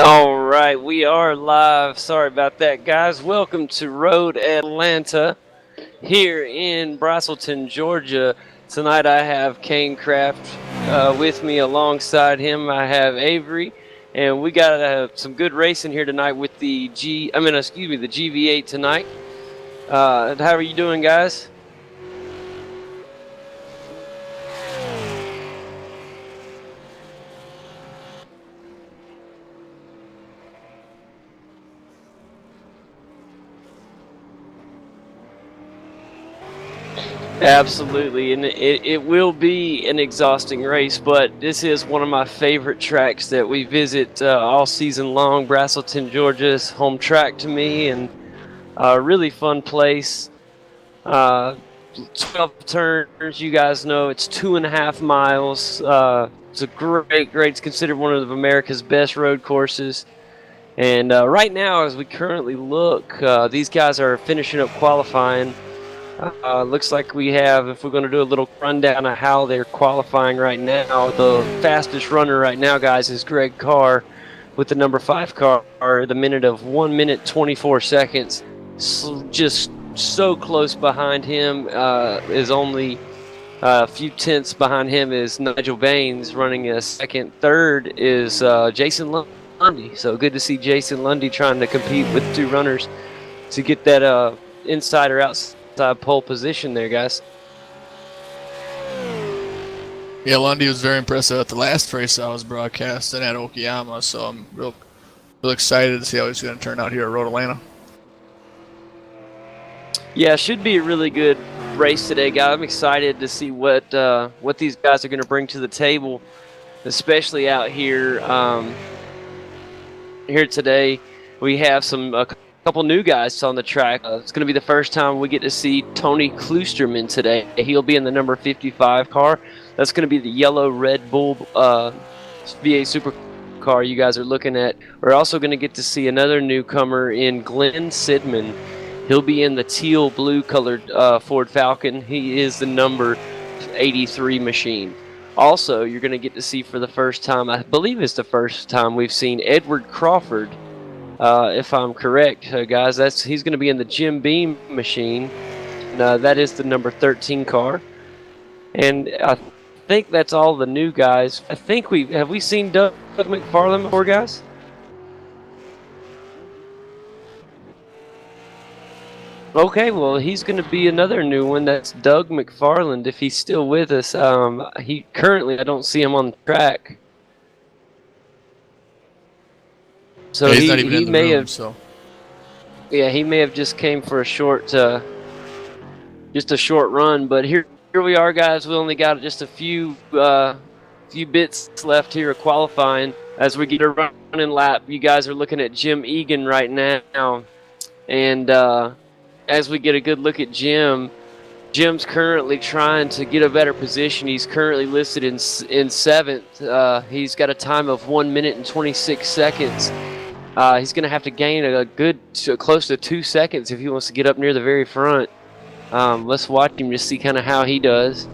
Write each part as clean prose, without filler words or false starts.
All right, we are live. Sorry about that, guys. Welcome to Road Atlanta here in Braselton, Georgia. Tonight I have Kane Craft with me. Alongside him, I have Avery, and we got some good racing here tonight with the the GV8 tonight. How are you doing, guys? Absolutely, and it will be an exhausting race, but this is one of my favorite tracks that we visit all season long. Braselton, Georgia's home track to me, and a really fun place. Uh, 12 turns, you guys know it's 2.5 miles. It's a great. It's considered one of America's best road courses. And right now, as we currently look, these guys are finishing up qualifying. Looks like we have, if we're going to do a little rundown of how they're qualifying right now, the fastest runner right now, guys, is Greg Carr with the number 5 car, the minute of 1 minute 24 seconds. Just so close behind him, is only a few tenths behind him is Nigel Baines running a second. Third is Jason Lundy. So good to see Jason Lundy trying to compete with two runners to get that inside or outside pole position there, guys. Yeah, Lundy was very impressive at the last race I was broadcasting at Okayama, so I'm real excited to see how he's going to turn out here at Road Atlanta. Yeah, should be a really good race today, guys. I'm excited to see what these guys are going to bring to the table, especially out here here today. We have a couple new guys on the track. It's going to be the first time we get to see Tony Kloosterman today. He'll be in the number 55 car. That's going to be the yellow Red Bull VA supercar you guys are looking at. We're also going to get to see another newcomer in Glenn Sidman. He'll be in the teal blue colored Ford Falcon. He is the number 83 machine. Also, you're going to get to see for the first time, I believe it's the first time we've seen Edward Crawford. If I'm correct, guys, he's going to be in the Jim Beam machine. That is the number 13 car. And I think that's all the new guys. I think have we seen Doug McFarlane before, guys? Okay, well, he's going to be another new one. That's Doug McFarland, if he's still with us. I don't see him on the track. So yeah, he's not even in the room, so. Yeah, he may have just came for a short run. But here we are, guys. We only got just a few bits left here of qualifying. As we get a running lap, you guys are looking at Jim Egan right now, and as we get a good look at Jim's currently trying to get a better position. He's currently listed in 7th. He's got a time of 1 minute and 26 seconds. He's going to have to gain a good close to 2 seconds if he wants to get up near the very front. Let's watch him just see kind of how he does.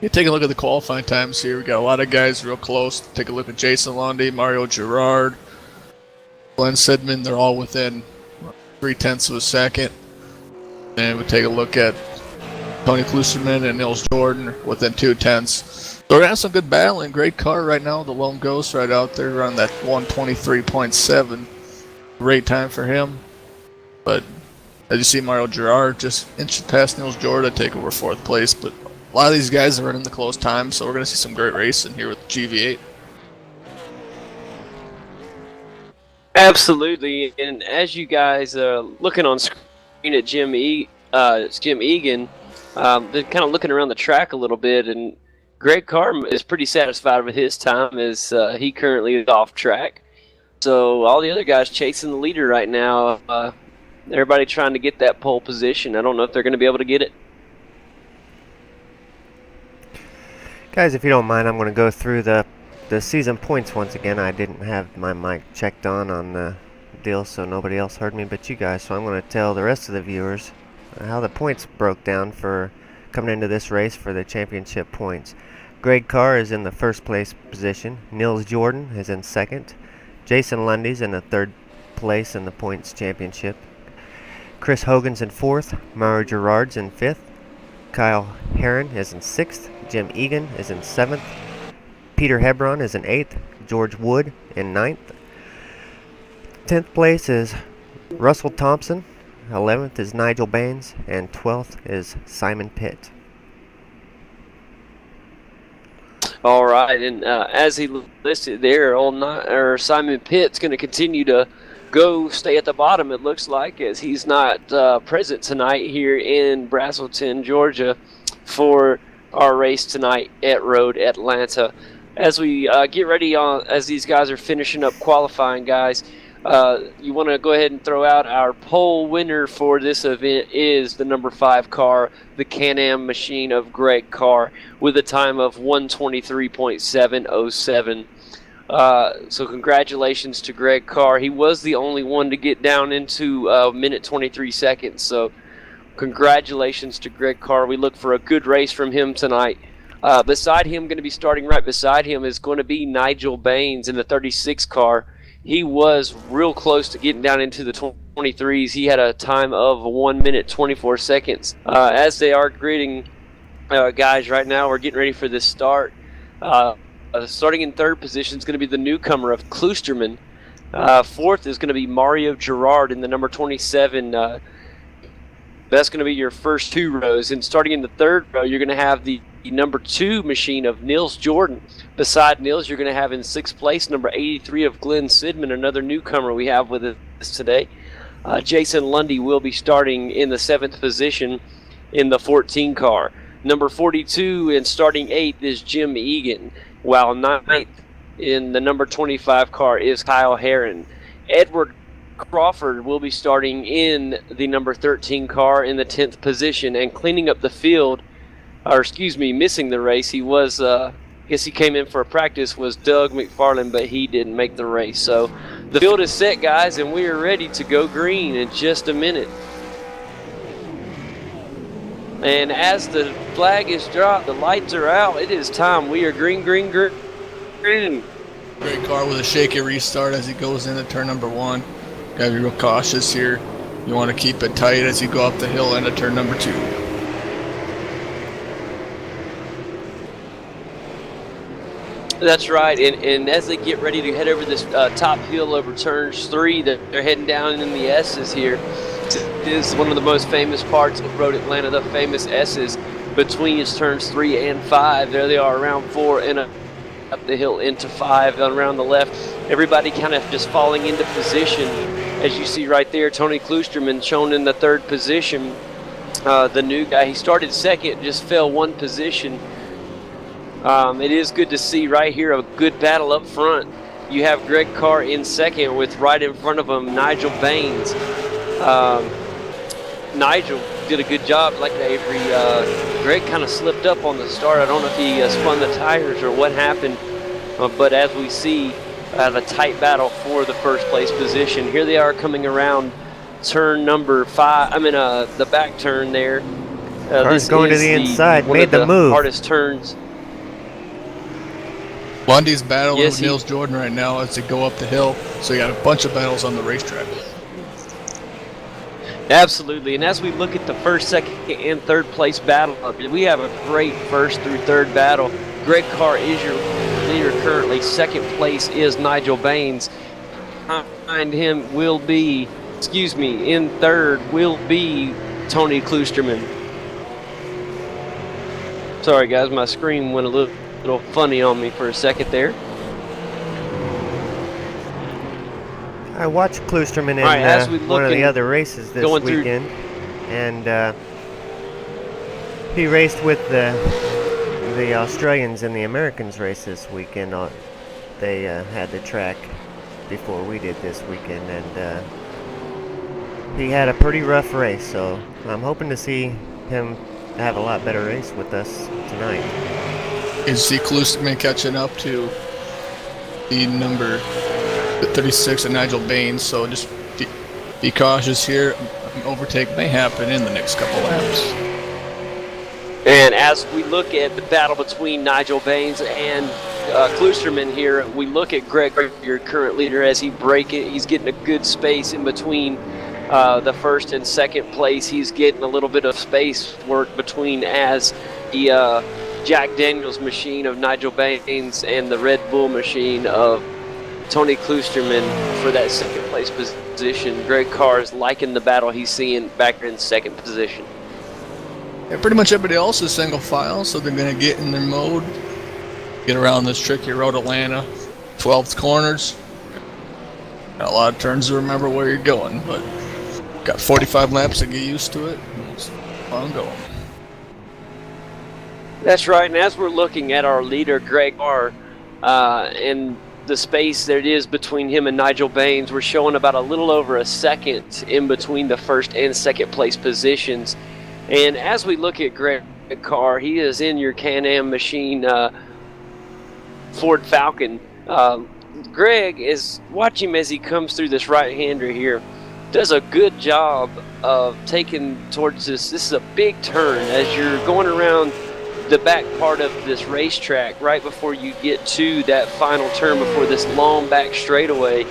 You take a look at the qualifying times here. We got a lot of guys real close. Take a look at Jason Lundy, Mario Girard, Glenn Sidman. They're all within 0.3 of a second. And we take a look at Tony Kloosterman and Nils Jordan within 0.2. So So we're gonna have some good battling. Great car right now. The Lone Ghost right out there around that 123.7. Great time for him. But as you see, Mario Girard just inched past Niels Jorda to take over 4th place. But a lot of these guys are running the close time, so we're gonna see some great racing here with GV8. Absolutely, and as you guys looking on screen at Jim Egan, been kind of looking around the track a little bit, and Greg Carr is pretty satisfied with his time as he currently is off track. So all the other guys chasing the leader right now. Everybody trying to get that pole position. I don't know if they're going to be able to get it. Guys, if you don't mind, I'm going to go through the season points once again. I didn't have my mic checked on the deal, so nobody else heard me but you guys. So I'm going to tell the rest of the viewers how the points broke down for coming into this race for the championship points. Greg Carr is in the 1st place position. Niels Jordan is in 2nd. Jason Lundy's in the 3rd place in the points championship. Chris Hogan's in 4th. Mario Girard's in 5th. Kyle Herron is in 6th. Jim Egan is in 7th. Peter Hebron is in 8th. George Wood in 9th. 10th place is Russell Thompson. 11th is Nigel Baines. And 12th is Simon Pitt. All right, and as he listed there, Simon Pitt's going to continue to stay at the bottom, it looks like, as he's not present tonight here in Braselton, Georgia, for our race tonight at Road Atlanta. As we get ready as these guys are finishing up qualifying, guys, you want to go ahead and throw out our pole winner for this event is the number 5 car, the Can-Am machine of Greg Carr, with a time of 123.707. So congratulations to Greg Carr. He was the only one to get down into minute 23 seconds. So congratulations to Greg Carr. We look for a good race from him tonight. Beside him, going to be starting right beside him, is going to be Nigel Baines in the 36 car. He was real close to getting down into the 23s. He had a time of 1 minute 24 seconds. As they are grading guys right now, we're getting ready for this start. Starting in 3rd position is going to be the newcomer of Kloosterman. 4th is going to be Mario Girard in the number 27. That's going to be your first 2 rows. And starting in the 3rd row, you're going to have the number 2 machine of Niels Jordan. Beside Niels, you're going to have in 6th place number 83 of Glenn Sidman, another newcomer we have with us today. Jason Lundy will be starting in the 7th position in the 14 car. Number 42 and starting 8th is Jim Egan, while 9th in the number 25 car is Kyle Herron. Edward Crawford will be starting in the number 13 car in the 10th position, and cleaning up the field, missing the race. He was, I guess he came in for a practice, was Doug McFarland, but he didn't make the race. So the field is set, guys, and we are ready to go green in just a minute. And as the flag is dropped, the lights are out, it is time. We are green, green, green, green. Great car with a shaky restart as he goes into turn number 1. Gotta be real cautious here. You want to keep it tight as you go up the hill into turn number 2. That's right, and as they get ready to head over this top hill over turns 3, they're heading down in the S's here. It is one of the most famous parts of Road Atlanta, the famous S's between its turns 3 and 5. There they are around 4 and up the hill into 5 and around the left. Everybody kind of just falling into position. As you see right there, Tony Kloosterman shown in the 3rd position. The new guy, he started 2nd, just fell 1 position. It is good to see right here a good battle up front. You have Greg Carr in 2nd with right in front of him Nigel Baines. Nigel did a good job like Avery. Greg kind of slipped up on the start. I don't know if he spun the tires or what happened, but as we see, a tight battle for the first place position. Here they are coming around turn number 5. The back turn there. Car's going to the inside, made the move. Hardest turns. Lundy's battling with Niels Jordan right now as they go up the hill. So you got a bunch of battles on the racetrack. Absolutely, and as we look at the 1st, 2nd, and 3rd place battle, we have a great 1st through 3rd battle. Greg Carr is your leader currently. Second place is Nigel Baines. Behind him will be, in third will be Tony Kloosterman. Sorry guys, my screen went a little funny on me for a second there. I watched Kloosterman in one of the other races this weekend, and he raced with the Australians and the Americans race this weekend. They had the track before we did this weekend, and he had a pretty rough race, so I'm hoping to see him have a lot better race with us tonight. Is the Kloosterman catching up to the number 36 of Nigel Baines, so just be cautious here. Overtake may happen in the next couple laps. And as we look at the battle between Nigel Baines and Kloosterman here, we look at Greg, your current leader, as he's getting a good space in between the first and second place. He's getting a little bit of space work between as the Jack Daniels machine of Nigel Baines and the Red Bull machine of Tony Kloosterman for that second place position. Greg Carr is liking the battle he's seeing back in second position. Yeah, pretty much everybody else is single file, so they're going to get in their mode, get around this tricky road Atlanta, 12th corners. Got a lot of turns to remember where you're going, but got 45 laps to get used to it. It's fun going. That's right, and as we're looking at our leader, Greg Carr, and the space that it is between him and Nigel Baines, we're showing about a little over a second in between the first and second place positions. And as we look at Greg Carr, he is in your Can-Am machine Ford Falcon. Greg is, watch him as he comes through this right-hander here, does a good job of taking towards this. This is a big turn as you're going around the back part of this racetrack right before you get to that final turn before this long back straightaway.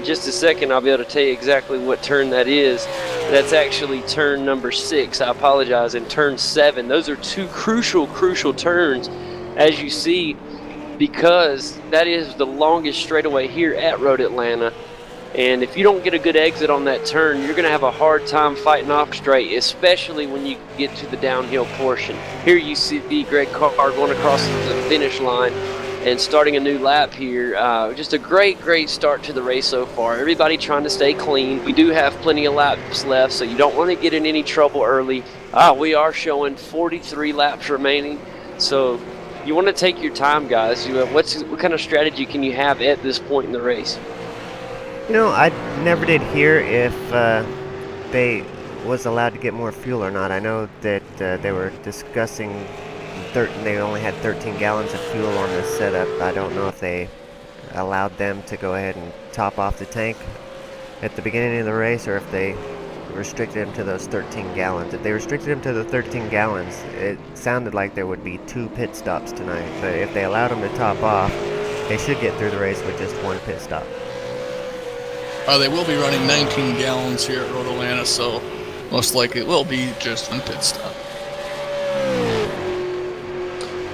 Just a second, I'll be able to tell you exactly what turn that is. That's actually turn number 6, I apologize, and turn 7. Those are two crucial turns, as you see, because that is the longest straightaway here at Road Atlanta. And if you don't get a good exit on that turn, you're going to have a hard time fighting off straight, especially when you get to the downhill portion. Here you see Greg Carr going across the finish line and starting a new lap here. Just a great start to the race so far. Everybody trying to stay clean. We do have plenty of laps left, so you don't want to get in any trouble early. We are showing 43 laps remaining, so you want to take your time, guys. What kind of strategy can you have at this point in the race? You know, I never did hear if they was allowed to get more fuel or not. I know that they were discussing they only had 13 gallons of fuel on this setup. I don't know if they allowed them to go ahead and top off the tank at the beginning of the race or if they restricted them to those 13 gallons. If they restricted them to the 13 gallons, it sounded like there would be 2 pit stops tonight. But if they allowed them to top off, they should get through the race with just 1 pit stop. They will be running 19 gallons here at Road Atlanta, so most likely it will be just 1 pit stop.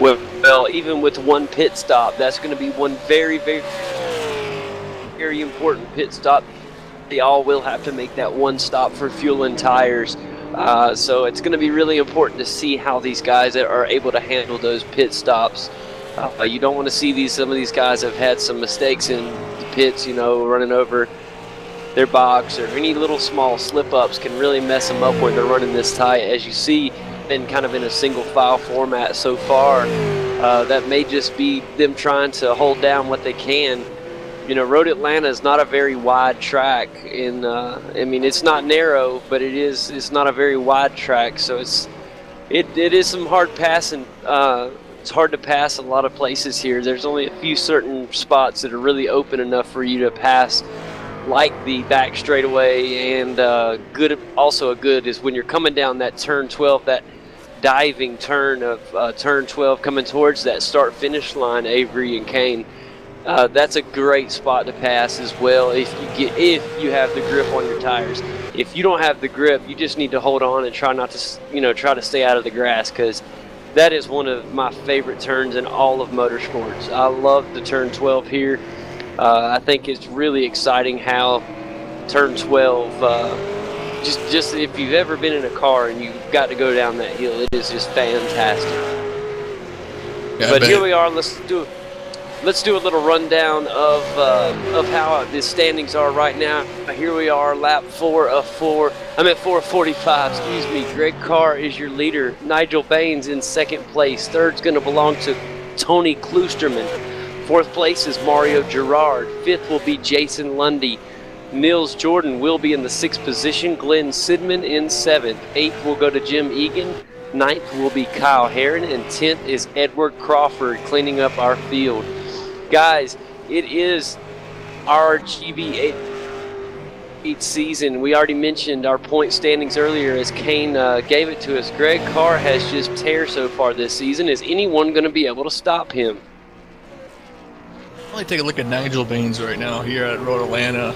Well, even with 1 pit stop, that's going to be one very important pit stop. They all will have to make that 1 stop for fuel and tires. So it's going to be really important to see how these guys are able to handle those pit stops. You don't want to see some of these guys have had some mistakes in the pits, running over their box, or any little small slip-ups can really mess them up when they're running this tight. As you see, been kind of in a single file format so far. That may just be them trying to hold down what they can. Road Atlanta is not a very wide track. It's not narrow, but it's not a very wide track, so it is some hard passing. It's hard to pass a lot of places here. There's only a few certain spots that are really open enough for you to pass, like the back straightaway, and good is when you're coming down that turn 12, that diving turn of turn 12 coming towards that start finish line, Avery and Kane. That's a great spot to pass as well if you have the grip on your tires. If you don't have the grip, you just need to hold on and try not to try to stay out of the grass, because that is one of my favorite turns in all of motorsports. I love the turn 12 here. I think it's really exciting how turn 12, just if you've ever been in a car and you've got to go down that hill, it is just fantastic. Yeah, but here we are. Let's do a little rundown of how the standings are right now. Here we are, lap 4 of 45. Excuse me. Greg Carr is your leader. Nigel Baines in second place. Third's going to belong to Tony Kloosterman. Fourth place is Mario Gerard. Fifth will be Jason Lundy. Nils Jordan will be in the 6th position. Glenn Sidman in 7th. 8th will go to Jim Egan. 9th will be Kyle Herron. And 10th is Edward Crawford cleaning up our field. Guys, it is our GV8 season. We already mentioned our point standings earlier as Kane gave it to us. Greg Carr has just tear so far this season. Is anyone going to be able to stop him? Only take a look at Nigel Baines right now here at Road Atlanta.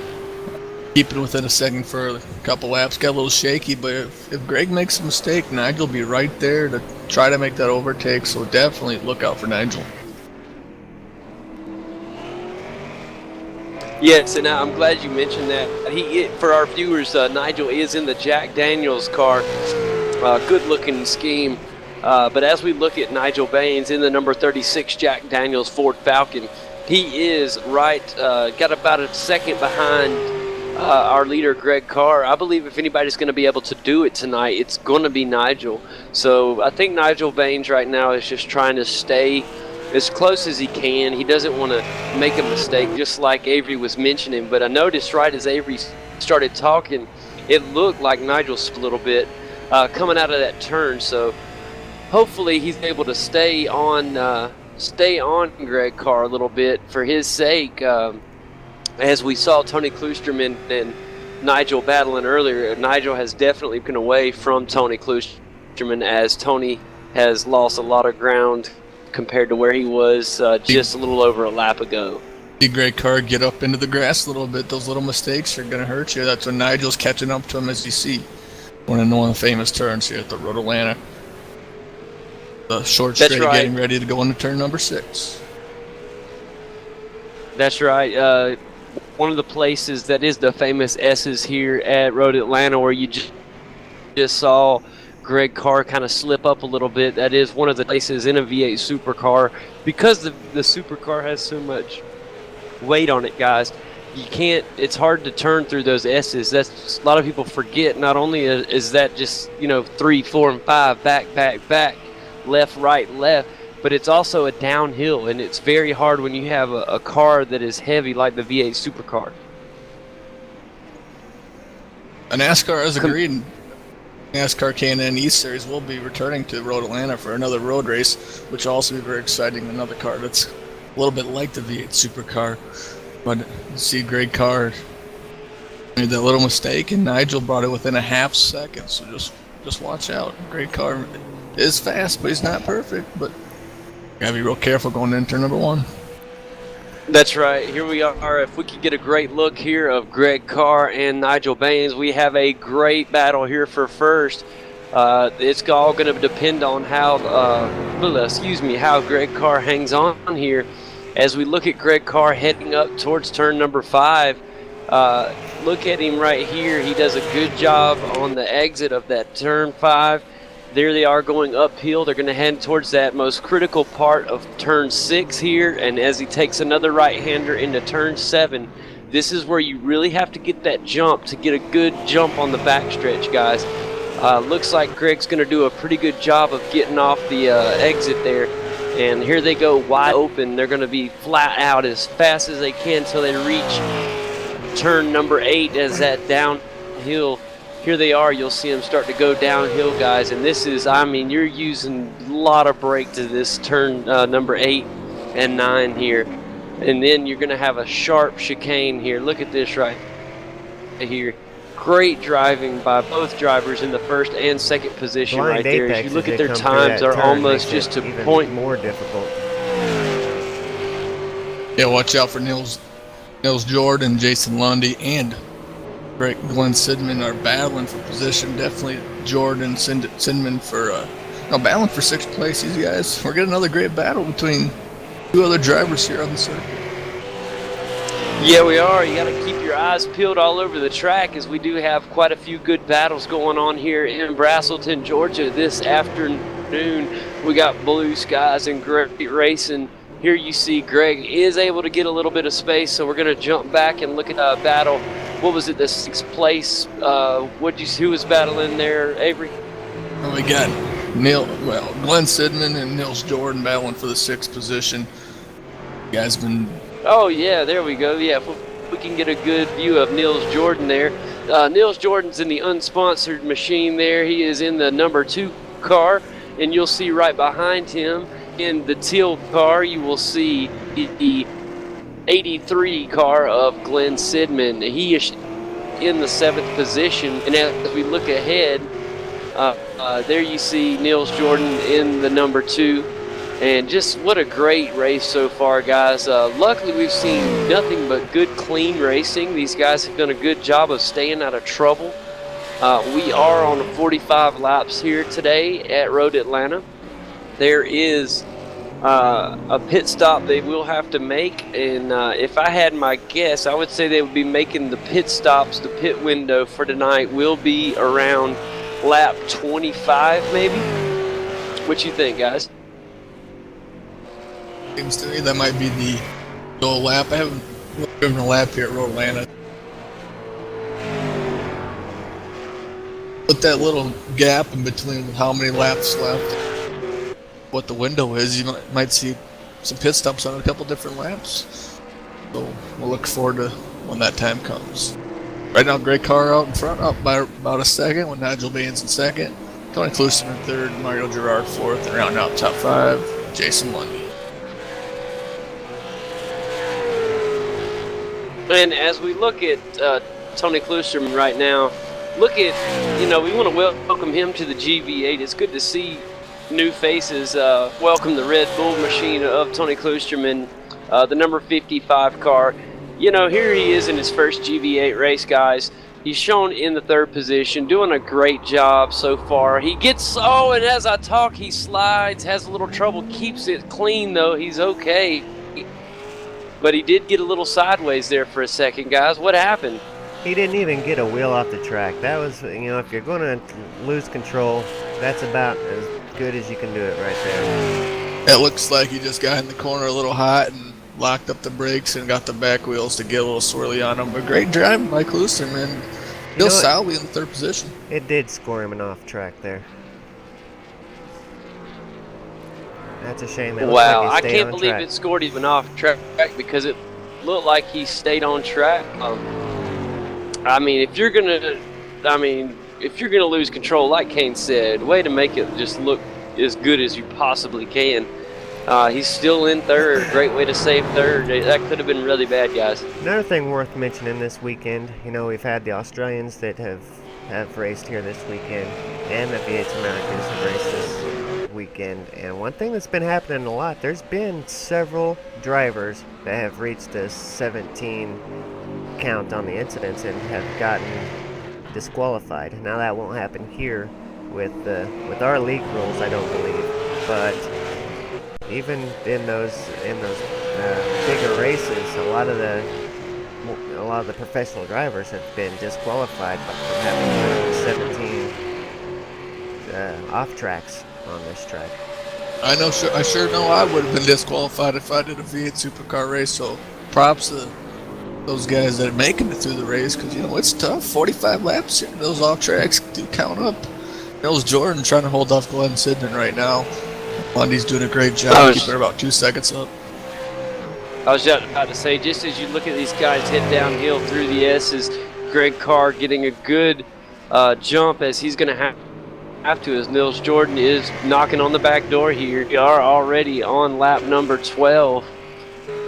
Keeping within a second for a couple laps. Got a little shaky, but if Greg makes a mistake, Nigel will be right there to try to make that overtake. So definitely look out for Nigel. Yes, and I'm glad you mentioned that. For our viewers, Nigel is in the Jack Daniels car. Good-looking scheme. But as we look at Nigel Baines in the number 36 Jack Daniels Ford Falcon, he is got about a second behind our leader, Greg Carr. I believe if anybody's going to be able to do it tonight, it's going to be Nigel. So I think Nigel Baines right now is just trying to stay as close as he can. He doesn't want to make a mistake, just like Avery was mentioning. But I noticed right as Avery started talking, it looked like Nigel a little bit coming out of that turn. So hopefully he's able to stay on Greg Carr a little bit for his sake. As we saw Tony Kloosterman and Nigel battling earlier, Nigel has definitely been away from Tony Kloosterman as Tony has lost a lot of ground compared to where he was just a little over a lap ago. See Greg Carr get up into the grass a little bit. Those little mistakes are going to hurt you. That's when Nigel's catching up to him, as you see one of the famous turns here at the Road Atlanta. The short straight getting ready to go into turn number 6. That's right. One of the places that is the famous S's here at Road Atlanta where you just saw Greg Carr kind of slip up a little bit. That is one of the places in a V8 supercar. Because the supercar has so much weight on it, guys, it's hard to turn through those S's. That's a lot of people forget. Not only is that just 3, 4, and 5 back, left, right, left, but it's also a downhill, and it's very hard when you have a car that is heavy like the V8 supercar. NASCAR has agreed. NASCAR K&N East Series will be returning to Road Atlanta for another road race, which will also be very exciting. Another car that's a little bit like the V8 supercar. But you see Greg Carr made that little mistake, and Nigel brought it within a half second. So just watch out. Greg Carr is fast, but he's not perfect. But gotta be real careful going into turn number 1. That's right. Here we are. If we could get a great look here of Greg Carr and Nigel Baines, we have a great battle here for first. It's all going to depend on how Greg Carr hangs on here. As we look at Greg Carr heading up towards turn number 5, look at him right here. He does a good job on the exit of that turn 5. There they are going uphill. They're going to head towards that most critical part of turn 6 here. And as he takes another right-hander into turn 7, this is where you really have to get that jump to get a good jump on the backstretch, guys. Looks like Greg's going to do a pretty good job of getting off the exit there. And here they go wide open. They're going to be flat out as fast as they can until they reach turn number 8 as that downhill. Here they are. You'll see them start to go downhill, guys. And this is, you're using a lot of brake to this turn number 8 and 9 here. And then you're going to have a sharp chicane here. Look at this right here. Great driving by both drivers in the first and second position right there. As you look at their times, are almost just to point more difficult. Yeah, watch out for Nils Jordan, Jason Lundy, and Glenn Sidman are battling for position. Definitely Jordan, Sidman for Now battling for 6th place, these guys. We're getting another great battle between 2 other drivers here on the circuit. Yeah, we are. You got to keep your eyes peeled all over the track, as we do have quite a few good battles going on here in Braselton, Georgia this afternoon. We got blue skies and great racing. Here you see Greg is able to get a little bit of space, so we're going to jump back and look at the battle. What was it, the 6th place? Who was battling there, Avery? And we got Glenn Sidman and Nils Jordan battling for the 6th position. You guys been... Oh, yeah, there we go. Yeah, if we can get a good view of Nils Jordan there. Nils Jordan's in the unsponsored machine there. He is in the number 2 car, and you'll see right behind him in the teal car, you will see the 83 car of Glenn Sidman. He is in the 7th position, and as we look ahead, there you see Nils Jordan in the number 2. And just what a great race so far, guys. Luckily, we've seen nothing but good, clean racing. These guys have done a good job of staying out of trouble. We are on 45 laps here today at Road Atlanta. There is a pit stop they will have to make, and if I had my guess, I would say they would be making the pit stops. The pit window for tonight will be around lap 25, maybe. What you think, guys? Seems to me that might be the goal lap. I haven't driven a lap here at Road Atlanta. Put that little gap in between how many laps left, what the window is, you might see some pit stops on a couple different laps. So we'll look forward to when that time comes. Right now, great car out in front, up by about a second, with Nigel Baines in 2nd, Tony Kluster in 3rd, Mario Girard 4th, and rounding out top 5, Jason Lundy. And as we look at Tony Klusterman right now, look at, we want to welcome him to the GV8. It's good to see new faces welcome the Red Bull machine of Tony Klusterman, the number 55 car. Here he is in his first GV8 race, guys. He's shown in the 3rd position, doing a great job so far. He gets, and as I talk, he slides, has a little trouble, keeps it clean though. He's okay. But he did get a little sideways there for a second, guys. What happened? He didn't even get a wheel off the track. That was, if you're going to lose control, that's about as good as you can do it right there. It looks like he just got in the corner a little hot and locked up the brakes and got the back wheels to get a little swirly on him. But great driving by Klusterman. Still solidly in the 3rd position. It did score him an off track there. That's a shame. Wow, I can't believe it scored even off track, because it looked like he stayed on track. If you're gonna lose control, like Kane said, way to make it just look as good as you possibly can. He's still in 3rd. Great way to save 3rd. That could have been really bad, guys. Another thing worth mentioning this weekend, we've had the Australians that have raced here this weekend, and the V8s Americans have raced this weekend. And one thing that's been happening a lot, there's been several drivers that have reached the 17 count on the incidents and have gotten disqualified. Now that won't happen here with our league rules, I don't believe, but even in those bigger races, a lot of the professional drivers have been disqualified from having 17 off tracks on this track. I sure know I would have been disqualified if I did a V8 supercar race. So props to those guys that are making it through the race, because it's tough. 45 laps here. Those off tracks do count up. Nils Jordan trying to hold off Glenn Sidman right now. Lundy's doing a great job keeping her about 2 seconds up. I was just about to say, just as you look at these guys head downhill through the S's, Greg Carr getting a good jump, as he's going to have to, as Nils Jordan is knocking on the back door here. We are already on lap number 12,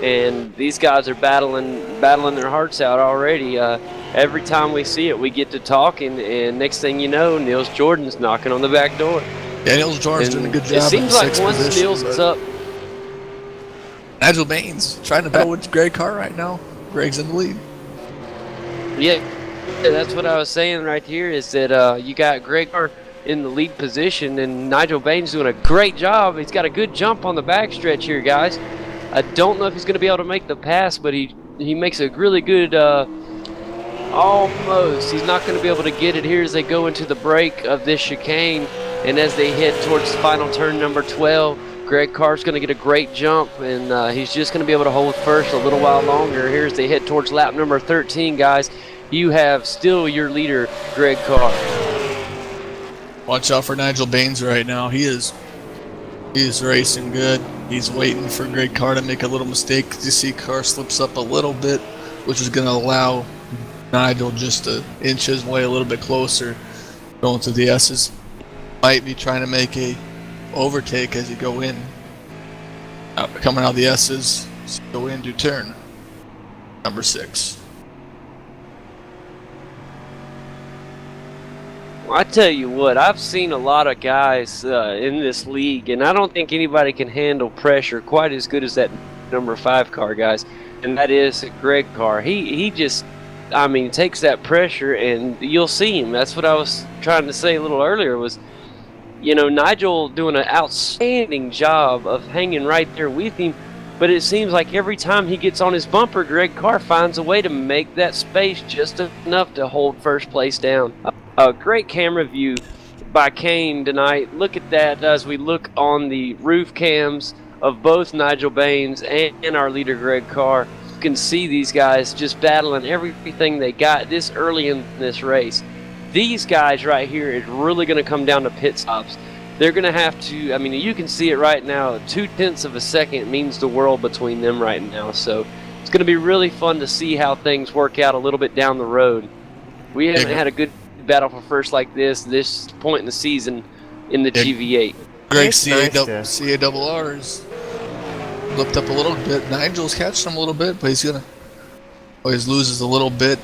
and these guys are battling their hearts out already. Every time we see it, we get to talking, and next thing you know, Nils Jordan's knocking on the back door. Yeah, Nils Jordan's doing a good job. It seems like once Nils is up, Nigel Baines trying to battle with Greg Carr right now. Greg's in the lead. Yeah, that's what I was saying right here, is that you got Greg Carr in the lead position, and Nigel Baines doing a great job. He's got a good jump on the backstretch here, guys. I don't know if he's going to be able to make the pass, but he makes a really good, almost. He's not going to be able to get it here as they go into the break of this chicane, and as they head towards final turn number 12, Greg Carr's going to get a great jump, and he's just going to be able to hold first a little while longer. Here as they head towards lap number 13, guys, you have still your leader, Greg Carr. Watch out for Nigel Baines right now. He is racing good. He's waiting for Greg Carr to make a little mistake. You see Carr slips up a little bit, which is going to allow Nigel just to inch his way a little bit closer going through the S's. Might be trying to make a overtake as you go in. Coming out of the S's, go into turn number 6. I tell you what, I've seen a lot of guys in this league, and I don't think anybody can handle pressure quite as good as that number 5 car, guys, and that is Greg Carr. He just, I mean, takes that pressure, and you'll see him. That's what I was trying to say a little earlier was, you know, Nigel doing an outstanding job of hanging right there with him, but it seems like every time he gets on his bumper, Greg Carr finds a way to make that space just enough to hold first place down. A great camera view by Kane tonight. Look at that as we look on the roof cams of both Nigel Baines and our leader Greg Carr. You can see these guys just battling everything they got this early in this race. These guys right here is really going to come down to pit stops. They're going to have to, I mean, you can see it right now. 0.2 of a second means the world between them right now. So it's going to be really fun to see how things work out a little bit down the road. We haven't had a good battle for first like this point in the season in the GV8. Greg CARR's looked up a little bit. Nigel's catching him a little bit, but he's always loses a little bit.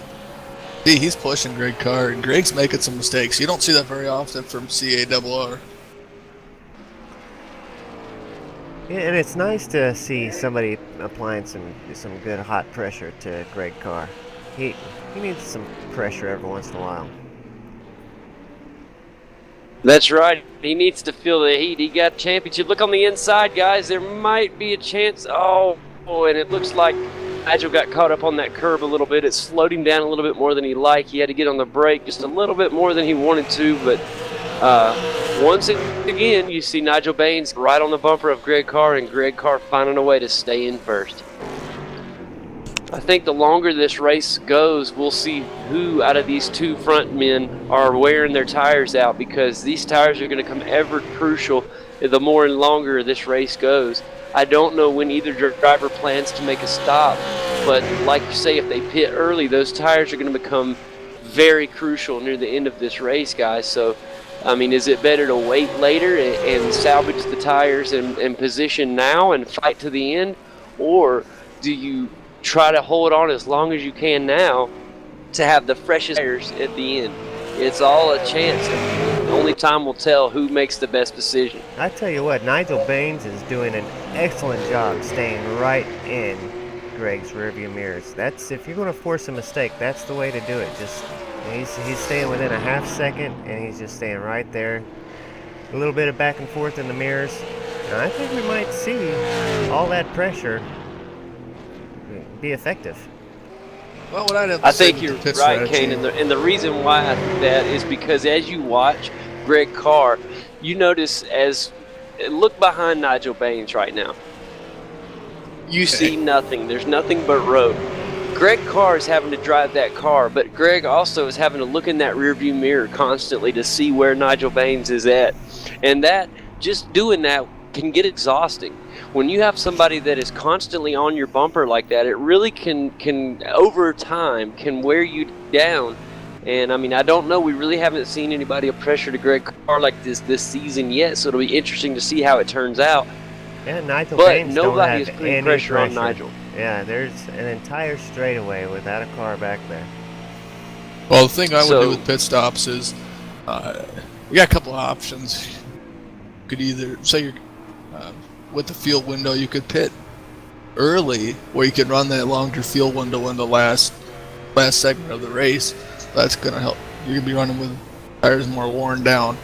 See, he's pushing Greg Carr, and Greg's making some mistakes. You don't see that very often from CARR. Yeah, and it's nice to see somebody applying some good hot pressure to Greg Carr. He needs some pressure every once in a while. That's right. He needs to feel the heat. He got championship. Look on the inside, guys. There might be a chance. Oh, and it looks like Nigel got caught up on that curb a little bit. It slowed him down a little bit more than he liked. He had to get on the brake just a little bit more than he wanted to. But once again, you see Nigel Baines right on the bumper of Greg Carr, and Greg Carr finding a way to stay in first. I think the longer this race goes, we'll see who out of these two front men are wearing their tires out, because these tires are going to come ever crucial the more and longer this race goes. I don't know when either driver plans to make a stop, but like you say, if they pit early, those tires are going to become very crucial near the end of this race, guys. So, I mean, is it better to wait later and salvage the tires and position now and fight to the end, or do you try to hold on as long as you can now to have the freshest tires at the end? It's all a chance, and only time will tell who makes the best decision. I tell you what, Nigel Baines is doing an excellent job staying right in Greg's rearview mirrors. That's, if you're going to force a mistake, that's the way to do it. Just he's staying within a half second, and he's just staying right there. A little bit of back and forth in the mirrors, and I think we might see all that pressure be effective. Well, what I'd have to I say think you're with the pit right, strategy- Kane, and the reason why I think that is because as you watch Greg Carr, you notice look behind Nigel Baines right now. You see nothing. There's nothing but road. Greg Carr is having to drive that car, but Greg also is having to look in that rearview mirror constantly to see where Nigel Baines is at, and that just doing that can get exhausting. When you have somebody that is constantly on your bumper like that, it really can over time can wear you down. And I mean, I don't know, we really haven't seen anybody of pressure to Greg Carr like this season yet, so it'll be interesting to see how it turns out. Yeah, Nigel But Baines nobody don't is have putting any pressure on Nigel. Yeah, there's an entire straightaway without a car back there. Well, the thing I would So- do with pit stops is you got a couple of options. You could either say you're with the fuel window, you could pit early, or you could run that longer fuel window in the last segment of the race. That's gonna help. You're gonna be running with tires more worn down.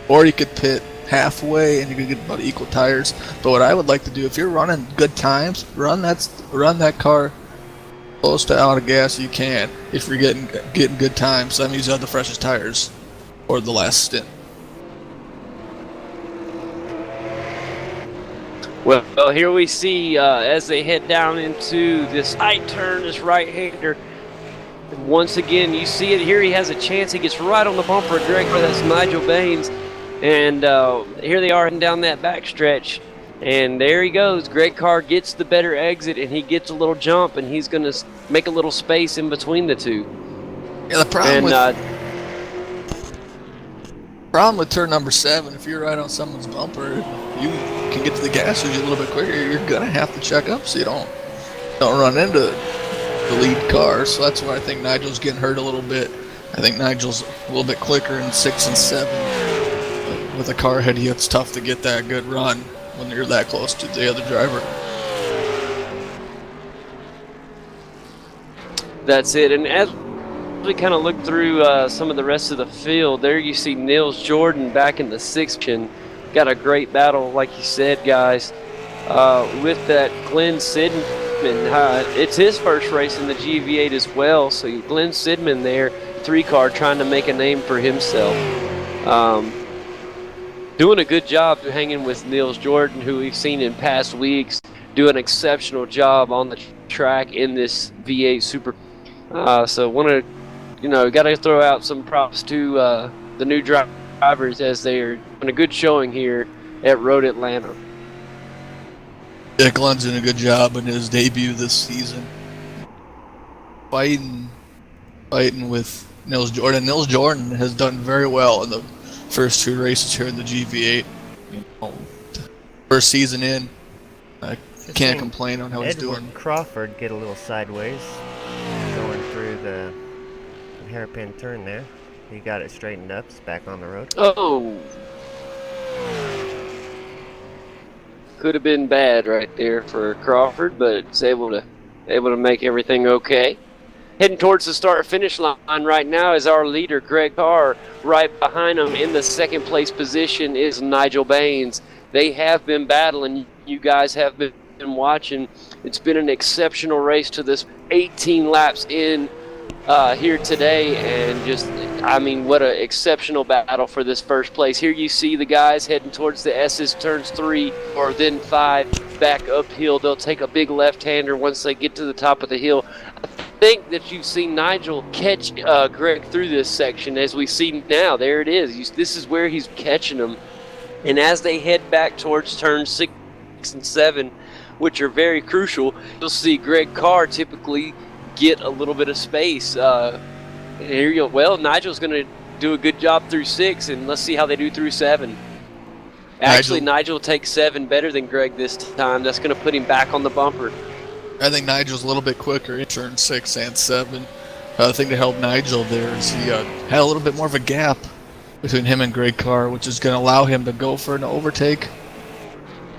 or you could pit halfway and you could get about equal tires. But what I would like to do, if you're running good times, run that car close to out of gas you can. If you're getting good times, that means you have the freshest tires or the last stint. Well, here we see as they head down into this tight turn, this right-hander. Once again, you see it here. He has a chance. He gets right on the bumper of Greg. That's Nigel Baines. And here they are heading down that backstretch. And there he goes. Greg Carr gets the better exit, and he gets a little jump, and he's going to make a little space in between the two. Yeah, the problem with turn number 7, if you're right on someone's bumper, you can get to the gas usually a little bit quicker. You're gonna have to check up so you don't run into the lead car. So that's why I think Nigel's getting hurt a little bit. I think Nigel's a little bit quicker in 6 and 7. But with a car ahead of you, it's tough to get that good run when you're that close to the other driver. That's it. And as we kind of look through some of the rest of the field, there you see Nils Jordan back in the 6th and got a great battle, like you said, guys, with that Glenn Sidman. It's his first race in the GV8 as well, so Glenn Sidman there, 3-car, trying to make a name for himself. Doing a good job hanging with Nils Jordan, who we've seen in past weeks do an exceptional job on the track in this V8 Super. So want to, got to throw out some props to the new drivers as they are doing a good showing here at Road Atlanta. Yeah, Glenn's doing a good job in his debut this season. Fighting with Nils Jordan. Nils Jordan has done very well in the first 2 races here in the GV8. First season in, I can't complain on how he's doing. Crawford get a little sideways going through the hairpin turn there. He got it straightened up. It's back on the road. Oh, could have been bad right there for Crawford, but it's able to make everything okay. Heading towards the start-finish line right now is our leader, Greg Carr. Right behind him in the 2nd place position is Nigel Baines. They have been battling. You guys have been watching. It's been an exceptional race to this 18 laps in here today, and just, what an exceptional battle for this first place. Here you see the guys heading towards the S's, turns 3 or then 5 back uphill. They'll take a big left-hander once they get to the top of the hill. I think that you've seen Nigel catch Greg through this section. As we see now, there it is. This is where he's catching them. And as they head back towards turns 6 and 7, which are very crucial, you'll see Greg Carr typically get a little bit of space. Here you go. Well, Nigel's going to do a good job through 6, and let's see how they do through 7. Actually, Nigel takes 7 better than Greg this time. That's going to put him back on the bumper. I think Nigel's a little bit quicker in turn 6 and 7. The thing to help Nigel there is he had a little bit more of a gap between him and Greg Carr, which is going to allow him to go for an overtake.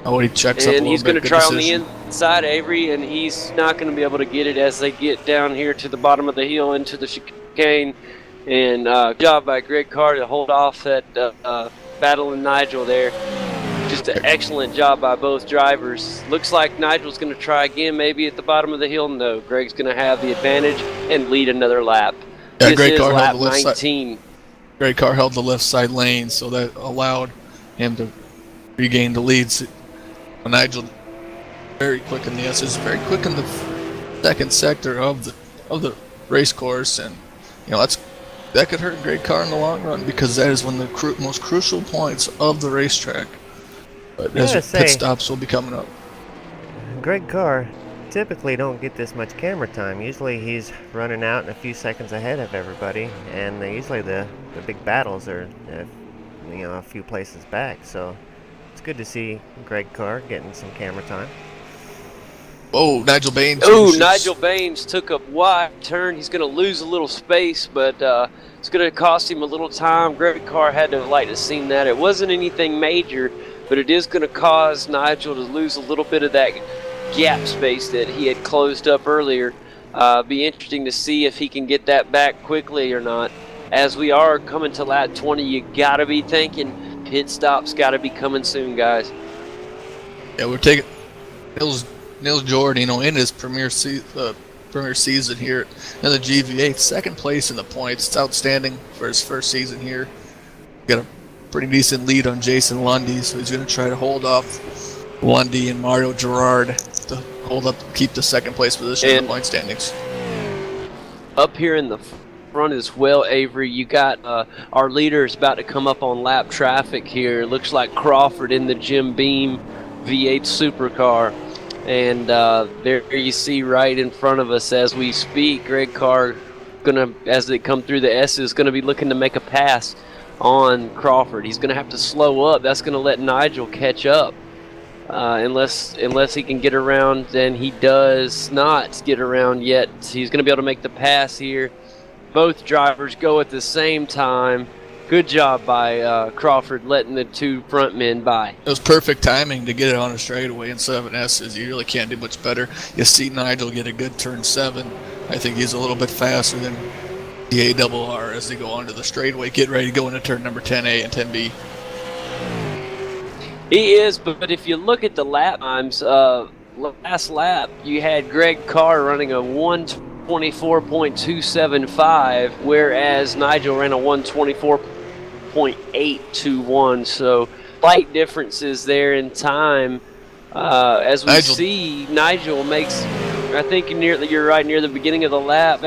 He checks up a little bit. And he's going to try on the inside, Avery, and he's not going to be able to get it as they get down here to the bottom of the hill into the chicane. And good job by Greg Carr to hold off that battling Nigel there. Just an excellent job by both drivers. Looks like Nigel's going to try again, maybe at the bottom of the hill. No, Greg's going to have the advantage and lead another lap. Yeah, this Greg is Carr lap held the left 19. Greg Carr held the left side lane, so that allowed him to regain the leads. Nigel very quick in the S's, very quick in the 2nd sector of the race course, and that could hurt Greg Carr in the long run because that is one of the most crucial points of the racetrack. But as pit stops will be coming up. Greg Carr typically don't get this much camera time. Usually he's running out and a few seconds ahead of everybody, and usually the big battles are a few places back. So it's good to see Greg Carr getting some camera time. Oh, Nigel Baines. Oh, Nigel Baines took a wide turn. He's going to lose a little space, but it's going to cost him a little time. Greg Carr had to have seen that. It wasn't anything major, but it is going to cause Nigel to lose a little bit of that gap space that he had closed up earlier. Be interesting to see if he can get that back quickly or not. As we are coming to lap 20, you got to be thinking pit stop's got to be coming soon, guys. Yeah, we're taking Nils Jordan, in his premier season here in the GV8, second place in the points. It's outstanding for his first season here. Got a pretty decent lead on Jason Lundy, so he's going to try to hold off Lundy and Mario Gerard to keep the second place position in the point standings. Up here in the front as well, Avery, you got our leaders about to come up on lap traffic here. Looks like Crawford in the Jim Beam V8 supercar. And there you see right in front of us as we speak, Greg Carr, as they come through the S's, going to be looking to make a pass on Crawford. He's going to have to slow up. That's going to let Nigel catch up. Unless he can get around, and he does not get around yet. He's going to be able to make the pass here. Both drivers go at the same time. Good job by Crawford letting the two front men by. It was perfect timing to get it on a straightaway instead of an S's. You really can't do much better. You see Nigel get a good turn 7. I think he's a little bit faster than the ARR as they go onto the straightaway. Get ready to go into turn number 10A and 10B. He is, but if you look at the lap times, last lap you had Greg Carr running a 124.275, whereas Nigel ran a 124.821. So slight differences there in time. As we see, Nigel makes, I think you're right near the beginning of the lap.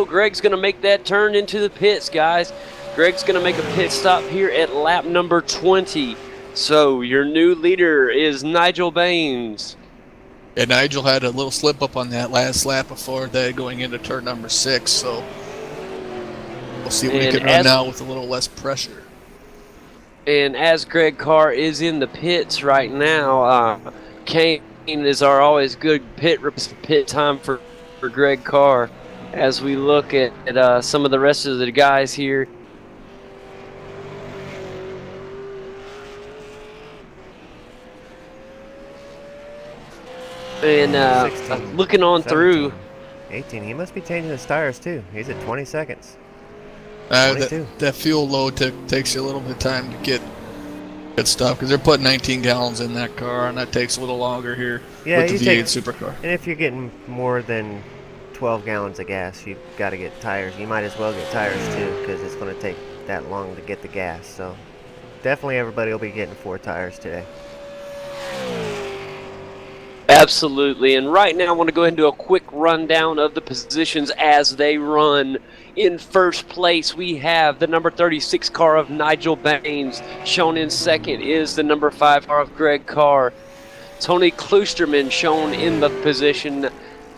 Greg's going to make that turn into the pits, guys. Greg's going to make a pit stop here at lap number 20. So your new leader is Nigel Baines. And Nigel had a little slip up on that last lap before that going into turn number 6. So we'll see what he can run now with a little less pressure. And as Greg Carr is in the pits right now, Kane is our always good pit time for Greg Carr. As we look at some of the rest of the guys here. And 16, looking on 17, through 18, he must be changing his tires too. He's at 20 seconds. That fuel load takes you a little bit of time to get stuff because they're putting 19 gallons in that car, and that takes a little longer here with the V8 supercar. And if you're getting more than 12 gallons of gas, you've got to get tires. You might as well get tires too because it's going to take that long to get the gas. So definitely everybody will be getting 4 tires today. Absolutely, and right now I want to go ahead and do a quick rundown of the positions as they run. In first place, we have the number 36 car of Nigel Baines. Shown in second is the number 5 car of Greg Carr. Tony Kloosterman shown in the position.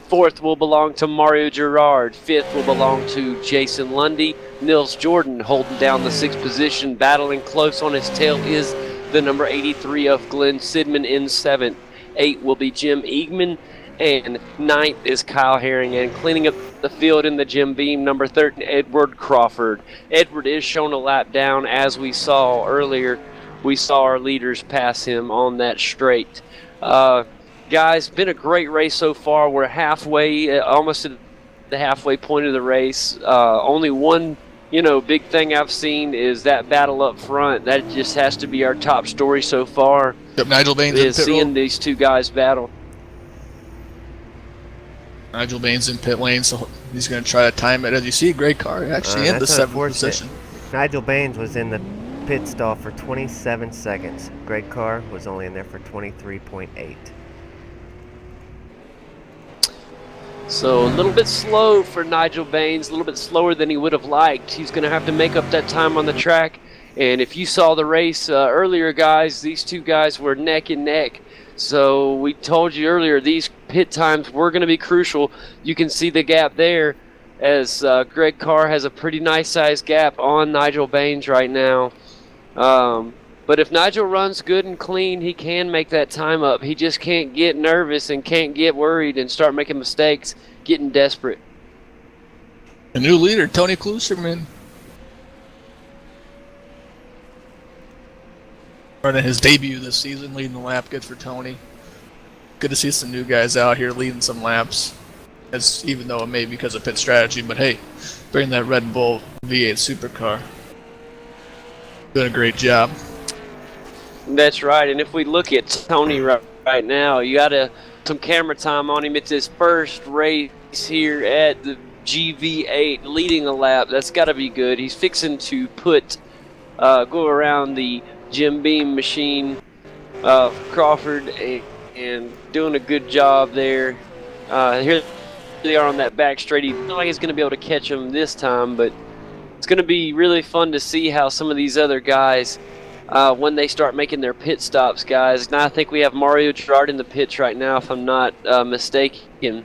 Fourth will belong to Mario Gerard. Fifth will belong to Jason Lundy. Nils Jordan holding down the 6th position. Battling close on his tail is the number 83 of Glenn Sidman in 7th. 8 will be Jim Eagman, and 9th is Kyle Herring. And cleaning up the field in the Jim Beam, number 13, Edward Crawford. Edward is shown a lap down, as we saw earlier. We saw our leaders pass him on that straight. Guys, been a great race so far. We're halfway, almost at the halfway point of the race. Only one big thing I've seen is that battle up front. That just has to be our top story so far. Yep, Nigel Baines is seeing these two guys battle. Nigel Baines in pit lane, so he's going to try to time it. As you see, Greg Carr actually in the 7th position. Nigel Baines was in the pit stall for 27 seconds. Greg Carr was only in there for 23.8. So a little bit slow for Nigel Baines, a little bit slower than he would have liked. He's going to have to make up that time on the track. And if you saw the race earlier, guys, these two guys were neck and neck. So we told you earlier, these pit times were going to be crucial. You can see the gap there as Greg Carr has a pretty nice sized gap on Nigel Baines right now. But if Nigel runs good and clean, he can make that time up. He just can't get nervous and can't get worried and start making mistakes, getting desperate. A new leader, Tony Kloosterman. Running his debut this season, leading the lap. Good for Tony. Good to see some new guys out here leading some laps. Even though it may be because of pit strategy, but hey, bring that Red Bull V8 supercar. Doing a great job. That's right. And if we look at Tony right now, you got some camera time on him. It's his first race here at the GV8, leading a lap. That's got to be good. He's fixing to go around the Jim Beam machine, Crawford, and doing a good job there. Here they are on that back straight. He looks like he's going to be able to catch him this time, but it's going to be really fun to see how some of these other guys, when they start making their pit stops, guys. Now I think we have Mario Girard in the pits right now, if I'm not mistaken.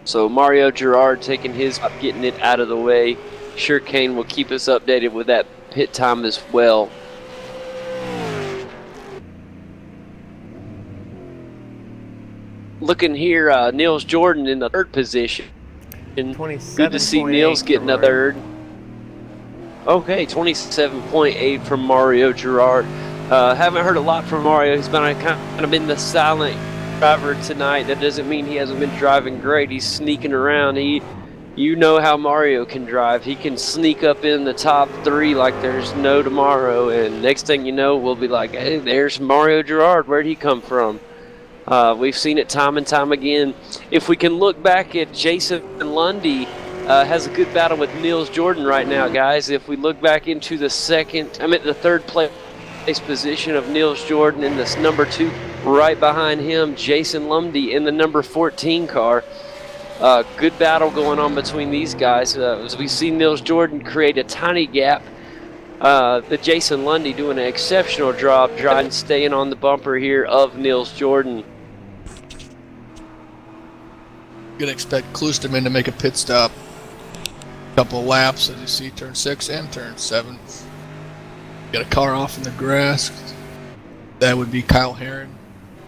So Mario Girard taking his, getting it out of the way. Sure, Kane will keep us updated with that pit time as well. Looking here, Niels Jordan in the third position. Good to see Niels getting a third. Okay, 27.8 from Mario Girard. Haven't heard a lot from Mario. He's been kind of been the silent driver tonight. That doesn't mean he hasn't been driving great. He's sneaking around. You know how Mario can drive. He can sneak up in the top 3 like there's no tomorrow. And next thing you know, we'll be like, hey, there's Mario Girard. Where'd he come from? We've seen it time and time again. If we can look back at Jason Lundy, has a good battle with Niels Jordan right now, guys. If we look back into the third place position of Niels Jordan in this number 2, right behind him, Jason Lundy in the number 14 car. Good battle going on between these guys. As we see Niels Jordan create a tiny gap, the Jason Lundy doing an exceptional job trying staying on the bumper here of Niels Jordan. Gonna expect Klosterman to make a pit stop. Couple laps, as you see, turn 6 and turn 7. Got a car off in the grass. That would be Kyle Herron,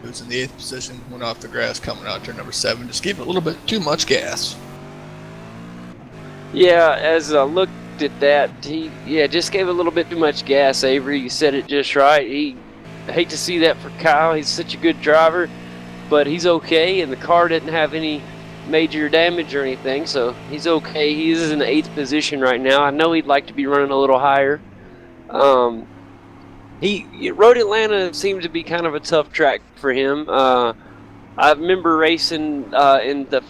who's in the 8th position. Went off the grass coming out turn number 7. Just gave it a little bit too much gas. Yeah, as I looked at that, he just gave a little bit too much gas, Avery. You said it just right. I hate to see that for Kyle. He's such a good driver, but he's okay, and the car didn't have any major damage or anything, so he's okay. He's in the 8th position right now. I know he'd like to be running a little higher. Road Atlanta seems to be kind of a tough track for him. I remember racing in the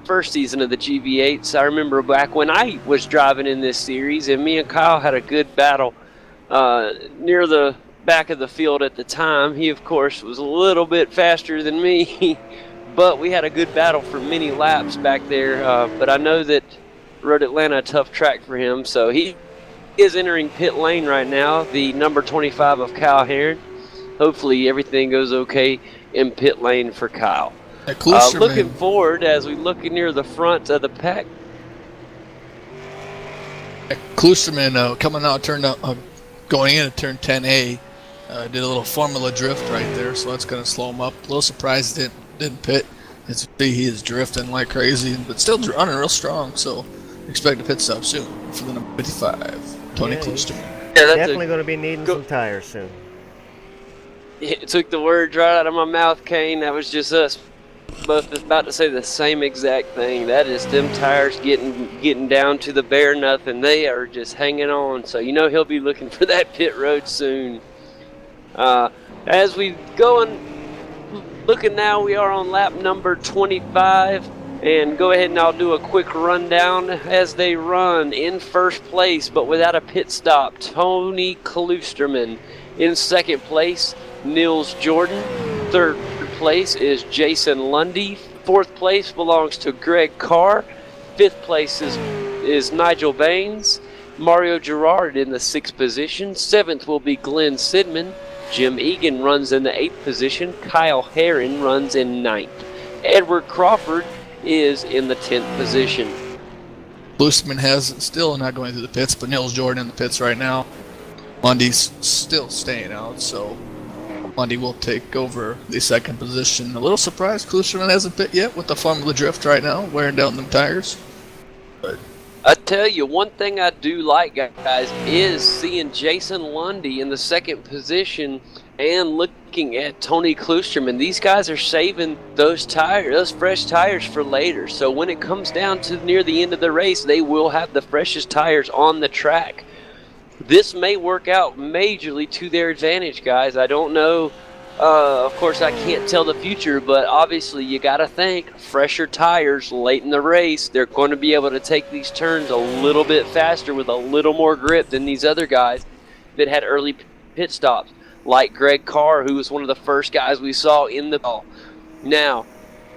first season of the GV8s. I remember back when I was driving in this series, and me and Kyle had a good battle near the back of the field at the time. He, of course, was a little bit faster than me. But we had a good battle for many laps back there. But I know that Road Atlanta, a tough track for him. So he is entering pit lane right now, the number 25 of Kyle Herron. Hopefully everything goes okay in pit lane for Kyle. Looking forward as we look near the front of the pack. Klosterman coming out, going in at turn 10A. Did a little formula drift right there, so that's going to slow him up. A little surprised didn't pit. As you see, he is drifting like crazy, but still running real strong, so expect a pit stop soon for the number 55, Tony Klosterman. Yeah, definitely going to be needing some tires soon. It took the words right out of my mouth, Kane. That was just us both about to say the same exact thing. That is them tires getting down to the bare nothing. They are just hanging on, so you know he'll be looking for that pit road soon. As we go and looking now, we are on lap number 25, and go ahead and I'll do a quick rundown as they run. In first place, but without a pit stop, Tony Klosterman. In second place, Niels Jordan. Third place is Jason Lundy. Fourth place belongs to Greg Carr. Fifth place is Nigel Baines. Mario Girard in the 6th position. 7th will be Glenn Sidman. Jim Egan runs in the 8th position. Kyle Herron runs in 9th. Edward Crawford is in the 10th position. Klosterman has still not going through the pits, but Niels Jordan in the pits right now. Lundy's still staying out, so Lundy will take over the 2nd position. A little surprised Klosterman hasn't pit yet with the formula drift right now, wearing down them tires. But I tell you, one thing I do like, guys, is seeing Jason Lundy in the 2nd position and looking at Tony Klosterman. These guys are saving those fresh tires for later. So when it comes down to near the end of the race, they will have the freshest tires on the track. this may work out majorly to their advantage, guys. I don't know. Of course, I can't tell the future, but obviously you got to think fresher tires late in the race. They're going to be able to take these turns a little bit faster with a little more grip than these other guys that had early pit stops, like Greg Carr, who was one of the first guys we saw in the ball. Now,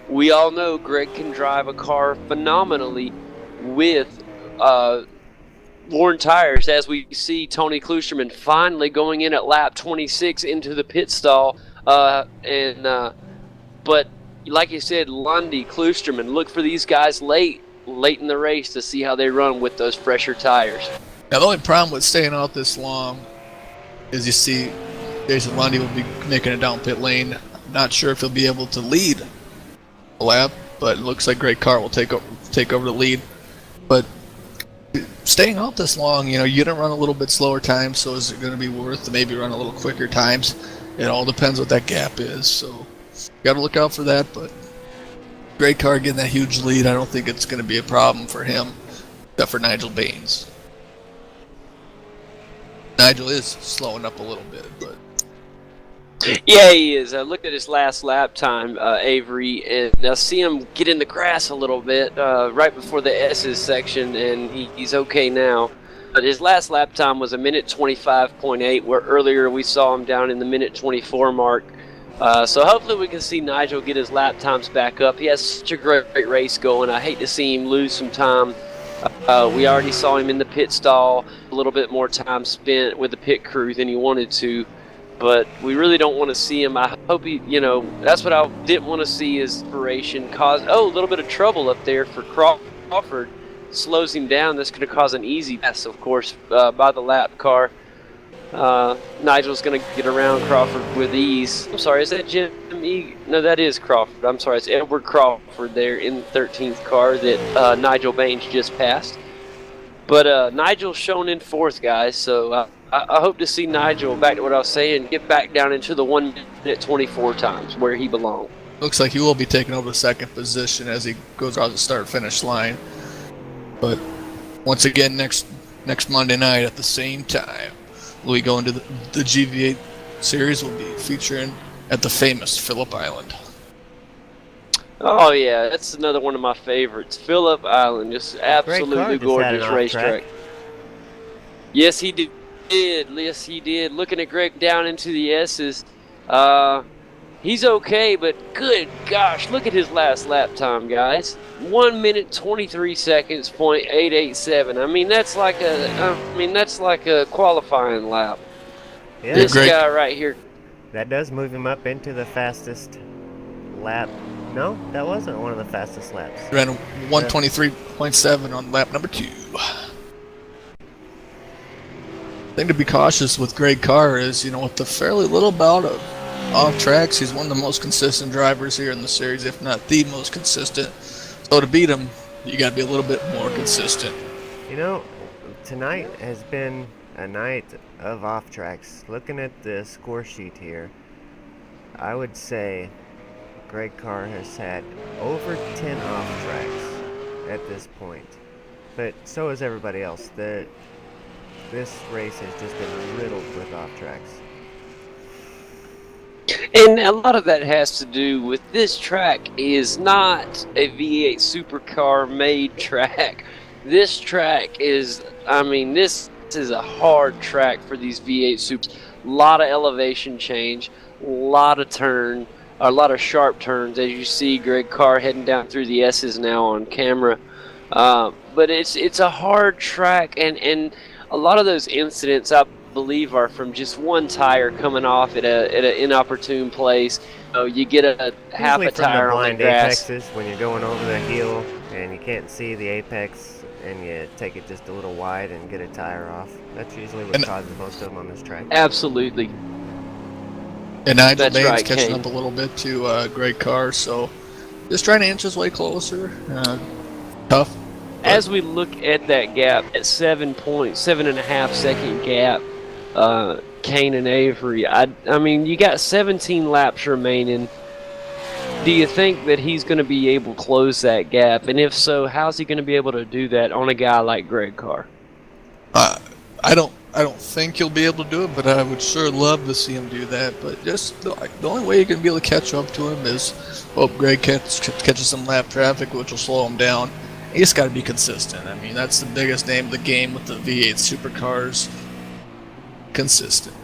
we all know Greg can drive a car phenomenally with worn tires, as we see Tony Klusterman finally going in at lap 26 into the pit stall. But like you said, Lundy, Klusterman, look for these guys late in the race to see how they run with those fresher tires. Now, the only problem with staying out this long is you see Jason Lundy will be making it down pit lane. Not sure if he'll be able to lead a lap, but it looks like Greg Carr will take over the lead. But staying out this long, you know, you didn't run a little bit slower times, so is it going to be worth to maybe run a little quicker times? It all depends what that gap is, so got to look out for that. But Greg Carr getting that huge lead, I don't think it's going to be a problem for him, except for Nigel Baines. Nigel is slowing up a little bit, but yeah, he is. I looked at his last lap time, Avery, and I see him get in the grass a little bit right before the S's section, and he's okay now. But his last lap time was a minute 25.8, where earlier we saw him down in the minute 24 mark. So hopefully we can see Nigel get his lap times back up. He has such a great race going. I hate to see him lose some time. We already saw him in the pit stall, a little bit more time spent with the pit crew than he wanted to. But we really don't want to see him. I hope he, you know, that's what I didn't want to see is inspiration cause, a little bit of trouble up there for Crawford. Slows him down. That's going to cause an easy pass, of course, by the lap car. Nigel's going to get around Crawford with ease. I'm sorry, is that Jim E? No, that is Crawford. I'm sorry, it's Edward Crawford there in the 13th car that Nigel Baines just passed. But Nigel's shown in fourth, guys, so I hope to see Nigel, back to what I was saying, get back down into the 1 minute 24 times where he belongs. looks like he will be taking over the second position as he goes out the start-finish line. But once again, next Monday night at the same time, we go into the GV8 series. Will be featuring at the famous Phillip Island. Oh yeah, that's another one of my favorites. Phillip Island, just absolutely gorgeous racetrack. Yes, he did. Yes, he did. Looking at Greg down into the S's, he's okay, but good gosh, look at his last lap time, guys. 1 minute 23 seconds, .887. I mean, that's like a qualifying lap. Yeah, this guy right here. That does move him up into the fastest lap. No, that wasn't one of the fastest laps. Ran 123.7 on lap number 2. Thing to be cautious with Greg Carr is, you know, with the fairly little bout of off tracks, he's one of the most consistent drivers here in the series, if not the most consistent. So to beat him, you got to be a little bit more consistent. You know, tonight has been a night of off tracks. Looking at the score sheet here, I would say Greg Carr has had over 10 off tracks at this point, but so has everybody else. This race has just been riddled with off tracks. And a lot of that has to do with this track is not a V8 supercar made track. This track is, I mean, this is a hard track for these V8 supers. A lot of elevation change, a lot of sharp turns, as you see Greg Carr heading down through the S's now on camera. But it's a hard track, and a lot of those incidents, I believe, are from just one tire coming off at an inopportune place. You get a half a tire on the grass. Apexes, when you're going over the hill and you can't see the apex and you take it just a little wide and get a tire off. That's usually what causes most of them on this track. Absolutely. And Nigel Baines catching up a little bit to Greg Carr, so just trying to inch his way closer. Tough. As we look at that gap, at 7.5 second gap, Kane and Avery, I mean, you got 17 laps remaining. Do you think that he's going to be able to close that gap? And if so, how's he going to be able to do that on a guy like Greg Carr? I don't I don't think he'll be able to do it, but I would sure love to see him do that. But just the only way you're going to be able to catch up to him is hope Greg catches some lap traffic, which will slow him down. He just got to be consistent. I mean, that's the biggest name of the game with the V8 supercars. Consistent.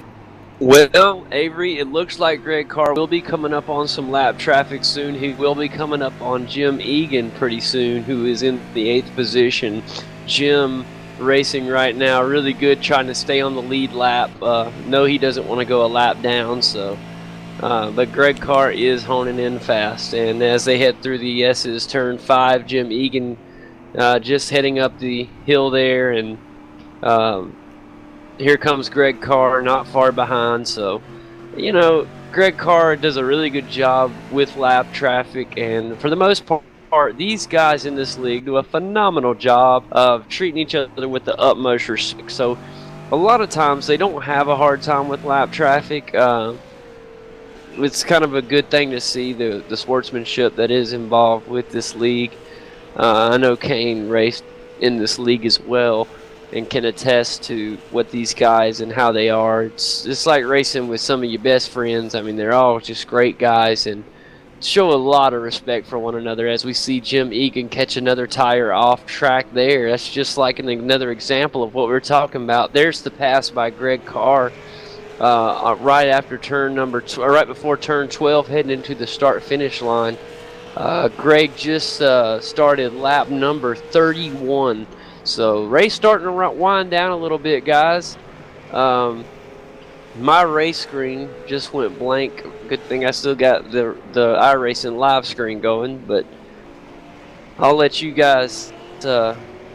Well, Avery, it looks like Greg Carr will be coming up on some lap traffic soon. He will be coming up on Jim Egan pretty soon, who is in the 8th position. Jim racing right now, really good, trying to stay on the lead lap. No, he doesn't want to go a lap down, so. But Greg Carr is honing in fast, and as they head through the S's, turn 5, Jim Egan just heading up the hill there, and here comes Greg Carr, not far behind. So, you know, Greg Carr does a really good job with lap traffic, and for the most part, these guys in this league do a phenomenal job of treating each other with the utmost respect. So, a lot of times they don't have a hard time with lap traffic. It's kind of a good thing to see the sportsmanship that is involved with this league. I know Kane raced in this league as well, and can attest to what these guys and how they are. It's like racing with some of your best friends. I mean, they're all just great guys and show a lot of respect for one another. As we see Jim Egan catch another tire off track there, that's just like another example of what we're talking about. There's the pass by Greg Carr right after right before turn 12, heading into the start-finish line. Greg just started lap number 31. So race starting to wind down a little bit, guys. My race screen just went blank. Good thing I still got the iRacing live screen going, but I'll let you guys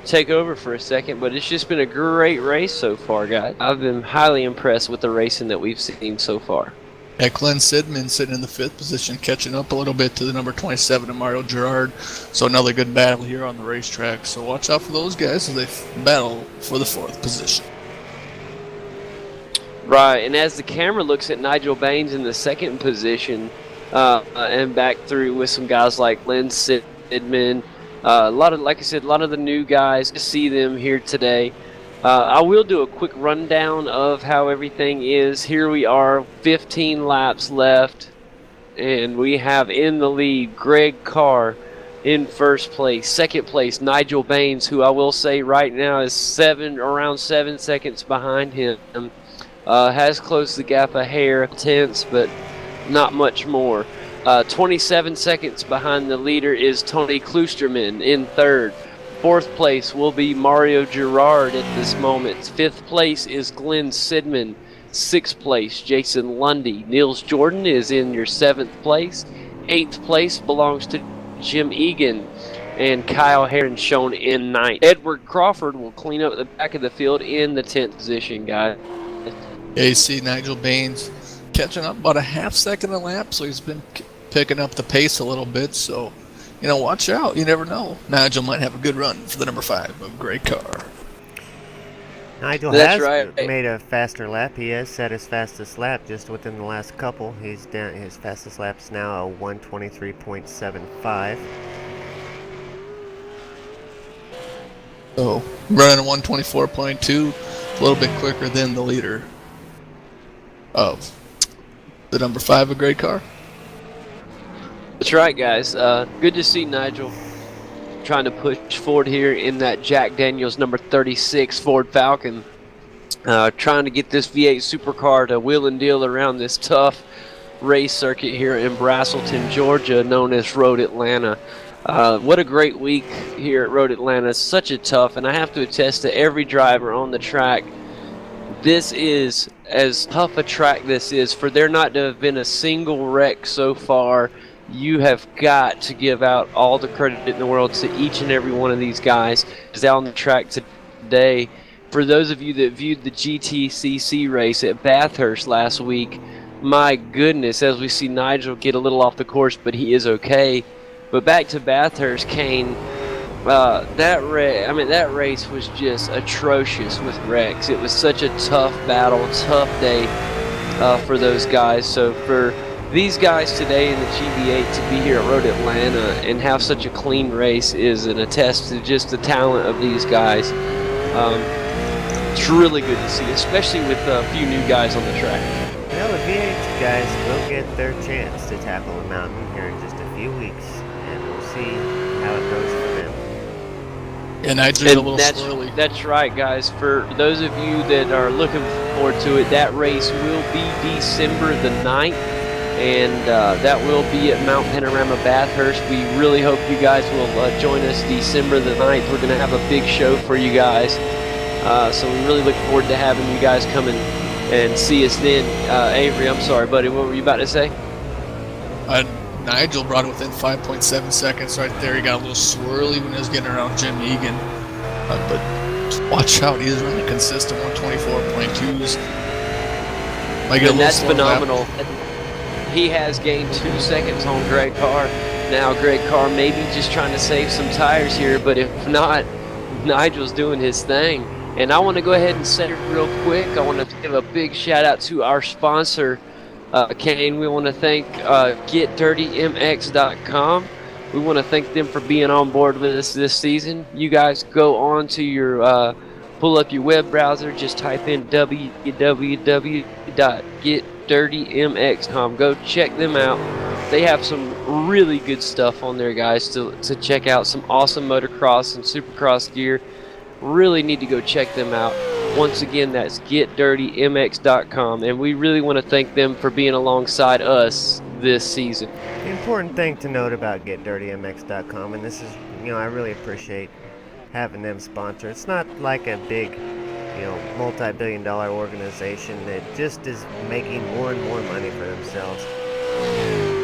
take over for a second. But it's just been a great race so far, guys. I've been highly impressed with the racing that we've seen so far. Yeah, Glenn Sidman sitting in the 5th position, catching up a little bit to the number 27 of Mario Girard. So another good battle here on the racetrack. So watch out for those guys as they battle for the 4th position. Right, and as the camera looks at Nigel Baines in the 2nd position, and back through with some guys like Glenn Sidman, like I said, a lot of the new guys, to see them here today. I will do a quick rundown of how everything is. Here we are, 15 laps left, and we have in the lead Greg Carr in 1st place. 2nd place, Nigel Baines, who I will say right now is around 7 seconds behind him. Has closed the gap a hair, tenths, but not much more. 27 seconds behind the leader is Tony Kloosterman in 3rd. 4th place will be Mario Girard at this moment. 5th place is Glenn Sidman. 6th place, Jason Lundy. Niels Jordan is in your 7th place. 8th place belongs to Jim Egan. And Kyle Heron shown in 9th. Edward Crawford will clean up the back of the field in the 10th position, guys. Yeah, you see Nigel Baines catching up about a half second a lap, so he's been picking up the pace a little bit. So, you know, watch out. You never know. Nigel might have a good run for the number 5 of Greg Carr. Nigel has made a faster lap. He has set his fastest lap just within the last couple. He's down. His fastest lap's now a 1:23.75. So running a 1:24.2, a little bit quicker than the leader of the number 5 of Greg Carr. That's right, guys. Good to see Nigel trying to push forward here in that Jack Daniels number 36 Ford Falcon. Trying to get this V8 supercar to wheel and deal around this tough race circuit here in Braselton, Georgia, known as Road Atlanta. What a great week here at Road Atlanta. Such a tough, and I have to attest to every driver on the track. This is as tough a track this is, for there not to have been a single wreck so far. You have got to give out all the credit in the world to each and every one of these guys who's out on the track today. For those of you that viewed the GTCC race at Bathurst last week, my goodness, as we see Nigel get a little off the course, but he is okay. But back to Bathurst, Kane, that race was just atrocious with wrecks. It was such a tough battle, tough day for those guys. So for these guys today in the GV8 to be here at Road Atlanta and have such a clean race is an attest to just the talent of these guys. It's really good to see, especially with a few new guys on the track. Well, the V8 guys will get their chance to tackle the mountain here in just a few weeks, and we'll see how it goes for them. And Nigel's a little swirly. That's right, guys. For those of you that are looking forward to it, that race will be December the 9th, and that will be at Mount Panorama Bathurst. We really hope you guys will join us December the 9th. We're going to have a big show for you guys. So we really look forward to having you guys come and see us then. Avery, I'm sorry, buddy. What were you about to say? Nigel brought it within 5.7 seconds right there. He got a little swirly when he was getting around Jim Egan. But watch out, he's running consistent 124.2s. And that's phenomenal. He has gained 2 seconds on Greg Carr. Now Greg Carr may be just trying to save some tires here, but if not, Nigel's doing his thing. And I want to go ahead and say it real quick. I want to give a big shout out to our sponsor, Kane. We want to thank GetDirtyMX.com. We want to thank them for being on board with us this season. You guys go on to your, pull up your web browser, just type in www.getdirtymx.com. Go check them out. They have some really good stuff on there, guys, to check out. Some awesome motocross and supercross gear. Really need to go check them out. Once again, that's GetDirtyMX.com, and we really want to thank them for being alongside us this season. The important thing to note about GetDirtyMX.com, and this is, I really appreciate having them sponsor. It's not like a big, multi-billion-dollar organization that just is making more and more money for themselves.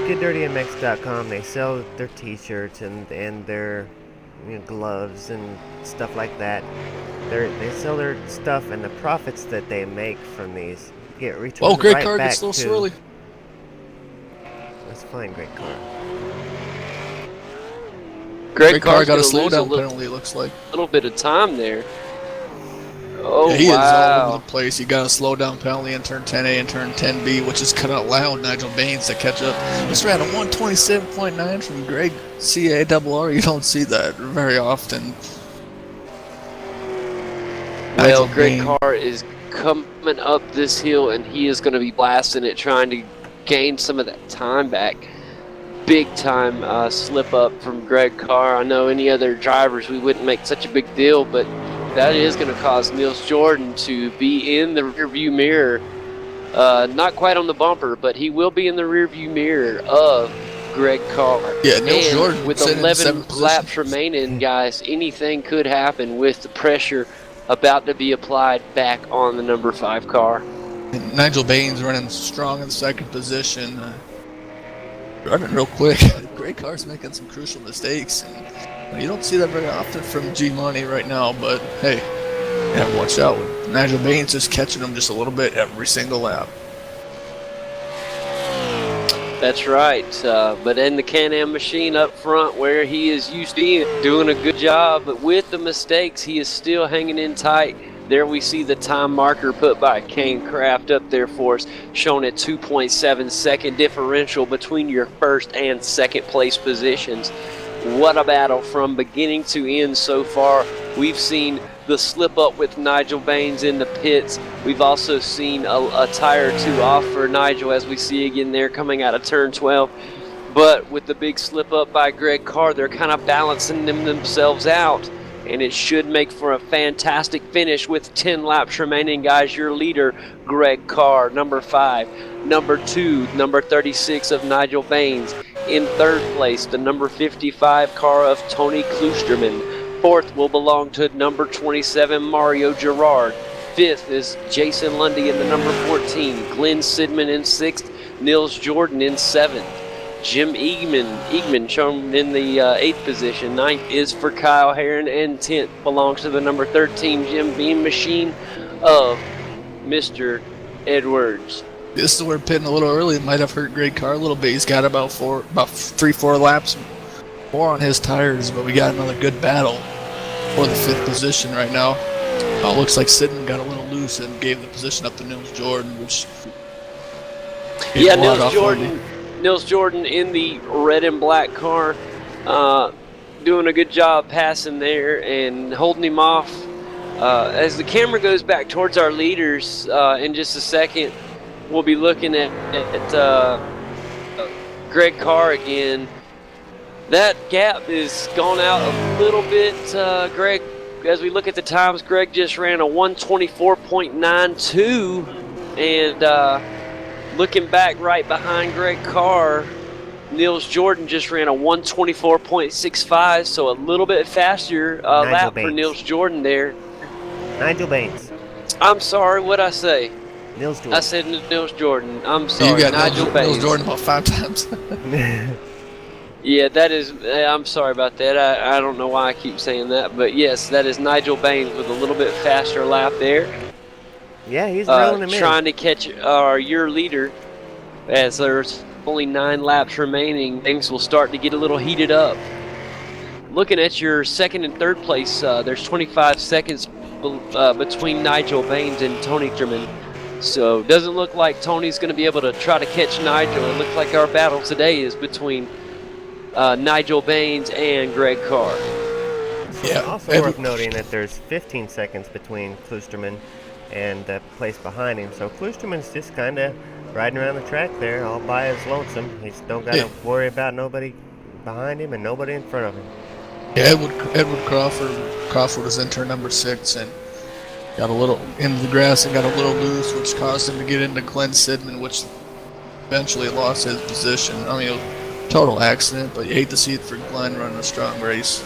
GetDirtyMX.com, they sell their t-shirts and their gloves and stuff like that. They sell their stuff, and the profits that they make from these get returned great right car back gets a to... little swirly. That's fine, great car. Great car got a slowdown slowdown penalty, it looks like. A little bit of time there. Oh, yeah, he wow. is all over the place. He got a slowdown penalty in turn 10A and turn 10B, which is cut out loud Nigel Baines to catch up. Just ran a 127.9 from Greg C-A-R-R. You don't see that very often. Well, Greg Carr is coming up this hill, and he is going to be blasting it, trying to gain some of that time back. Big time slip up from Greg Carr. I know any other drivers, we wouldn't make such a big deal, but that is going to cause Nils Jordan to be in the rearview mirror. Not quite on the bumper, but he will be in the rearview mirror of Greg Carr. Yeah, Nils Jordan with 11 laps remaining, guys, anything could happen with the pressure about to be applied back on the number 5 car. And Nigel Baines running strong in second position. Running real quick. Greg Carr's making some crucial mistakes. And you don't see that very often from G-Money right now, but hey, you have to watch out. Nigel Baines is catching him just a little bit every single lap. That's right, but in the Can-Am machine up front where he is used to doing a good job, but with the mistakes, he is still hanging in tight. There we see the time marker put by Kane Kraft up there for us, showing a 2.7 second differential between your first and second place positions. What a battle from beginning to end so far. We've seen the slip up with Nigel Baines in the pits. We've also seen a tire or two off for Nigel, as we see again there coming out of turn 12. But with the big slip up by Greg Carr, they're kind of balancing themselves out, and it should make for a fantastic finish with 10 laps remaining, guys. Your leader, Greg Carr, number 5. Number 2, number 36 of Nigel Baines. In third place, the number 55 car of Tony Kloosterman. Fourth will belong to number 27, Mario Gerard. Fifth is Jason Lundy in the number 14. Glenn Sidman in 6th. Nils Jordan in 7th. Jim Eagman shown in the 8th position. 9th is for Kyle Herron, and 10th belongs to the number 13 Jim Beam machine of Mr. Edwards. This is where pitting a little early might have hurt Greg Carr a little bit. He's got about 3-4 laps more on his tires, but we got another good battle for the 5th position right now. Looks like Sidman got a little loose and gave the position up to Nils Jordan, which... Yeah, Nils Jordan in the red and black car, doing a good job passing there and holding him off As the camera goes back towards our leaders in just a second, we'll be looking at Greg Carr again. That gap has gone out a little bit. Greg, as we look at the times, Greg just ran a 124.92, and looking back right behind Greg Carr, Nils Jordan just ran a 124.65, so a little bit faster lap for Nils Jordan there. Nigel Baines. I'm sorry, what'd I say? Nils Jordan. I said Nils Jordan. I'm sorry, You got Nigel Baines. Nils Jordan about 5 times. Yeah, that is. I'm sorry about that. I don't know why I keep saying that, but yes, that is Nigel Baines with a little bit faster lap there. Yeah, he's reeling him in. Trying to catch your leader. As there's only 9 laps remaining, things will start to get a little heated up. Looking at your second and third place, there's 25 seconds between Nigel Baines and Tony German. So doesn't look like Tony's going to be able to try to catch Nigel. It looks like our battle today is between Nigel Baines and Greg Carr. Yeah. Also worth noting that there's 15 seconds between Kloosterman and the place behind him. So Kloosterman's just kind of riding around the track there all by his lonesome. He's don't got to worry about nobody behind him and nobody in front of him. Yeah, Edward Crawford was in turn number 6 and got a little into the grass and got a little loose, which caused him to get into Glenn Sidman, which eventually lost his position. I mean, total accident, but you hate to see it for Glenn running a strong race.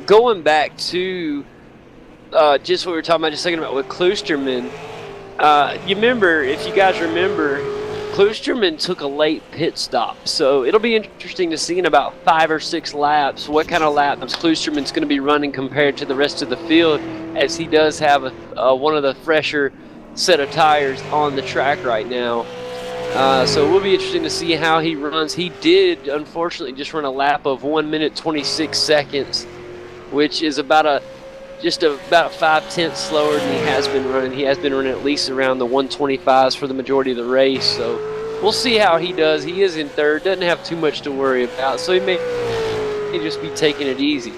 Going back to just what we were talking about just a second about with Kloosterman, you remember, if you guys remember, Kloosterman took a late pit stop, so it'll be interesting to see in about 5 or 6 laps what kind of laps Kloosterman's going to be running compared to the rest of the field, as he does have one of the fresher set of tires on the track right now. So it will be interesting to see how he runs. He did, unfortunately, just run a lap of 1 minute 26 seconds, which is about 5/10 slower than he has been running. He has been running at least around the 125s for the majority of the race. So we'll see how he does. He is in third, doesn't have too much to worry about. So he may just be taking it easy.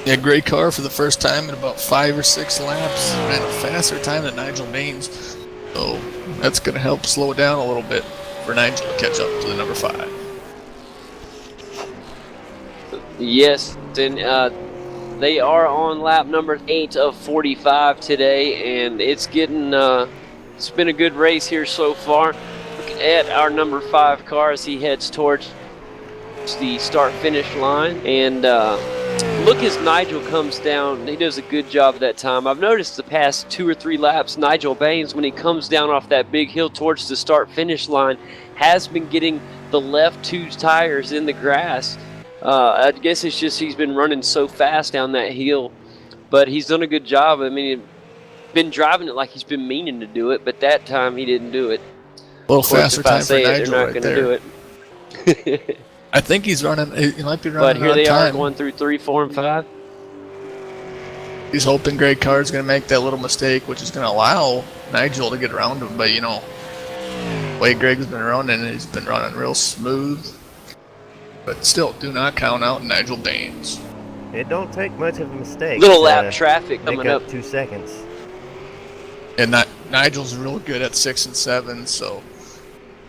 Yeah, Greg Carr for the first time in about 5 or 6 laps ran a faster time than Nigel Baines. So that's going to help slow it down a little bit for Nigel to catch up to the number 5. Yes, and they are on lap number 8 of 45 today, and it's getting it's been a good race here so far. Look at our number 5 car as he heads towards the start-finish line, and look as Nigel comes down. He does a good job that time. I've noticed the past 2 or 3 laps, Nigel Baines, when he comes down off that big hill towards the start-finish line, has been getting the left 2 tires in the grass. I guess it's just he's been running so fast down that hill, but he's done a good job. I mean, he's been driving it like he's been meaning to do it, but that time he didn't do it. A little faster time for Nigel right there. They're not going to do it. I think he's running. He might be running. But here they time. are going through 3, 4, and 5. He's hoping Greg Carr is going to make that little mistake, which is going to allow Nigel to get around him. But the way Greg's been running, he's been running real smooth. But still, do not count out Nigel Baines. It don't take much of a mistake. Little lap traffic coming up. 2 seconds. And Nigel's real good at 6 and 7, so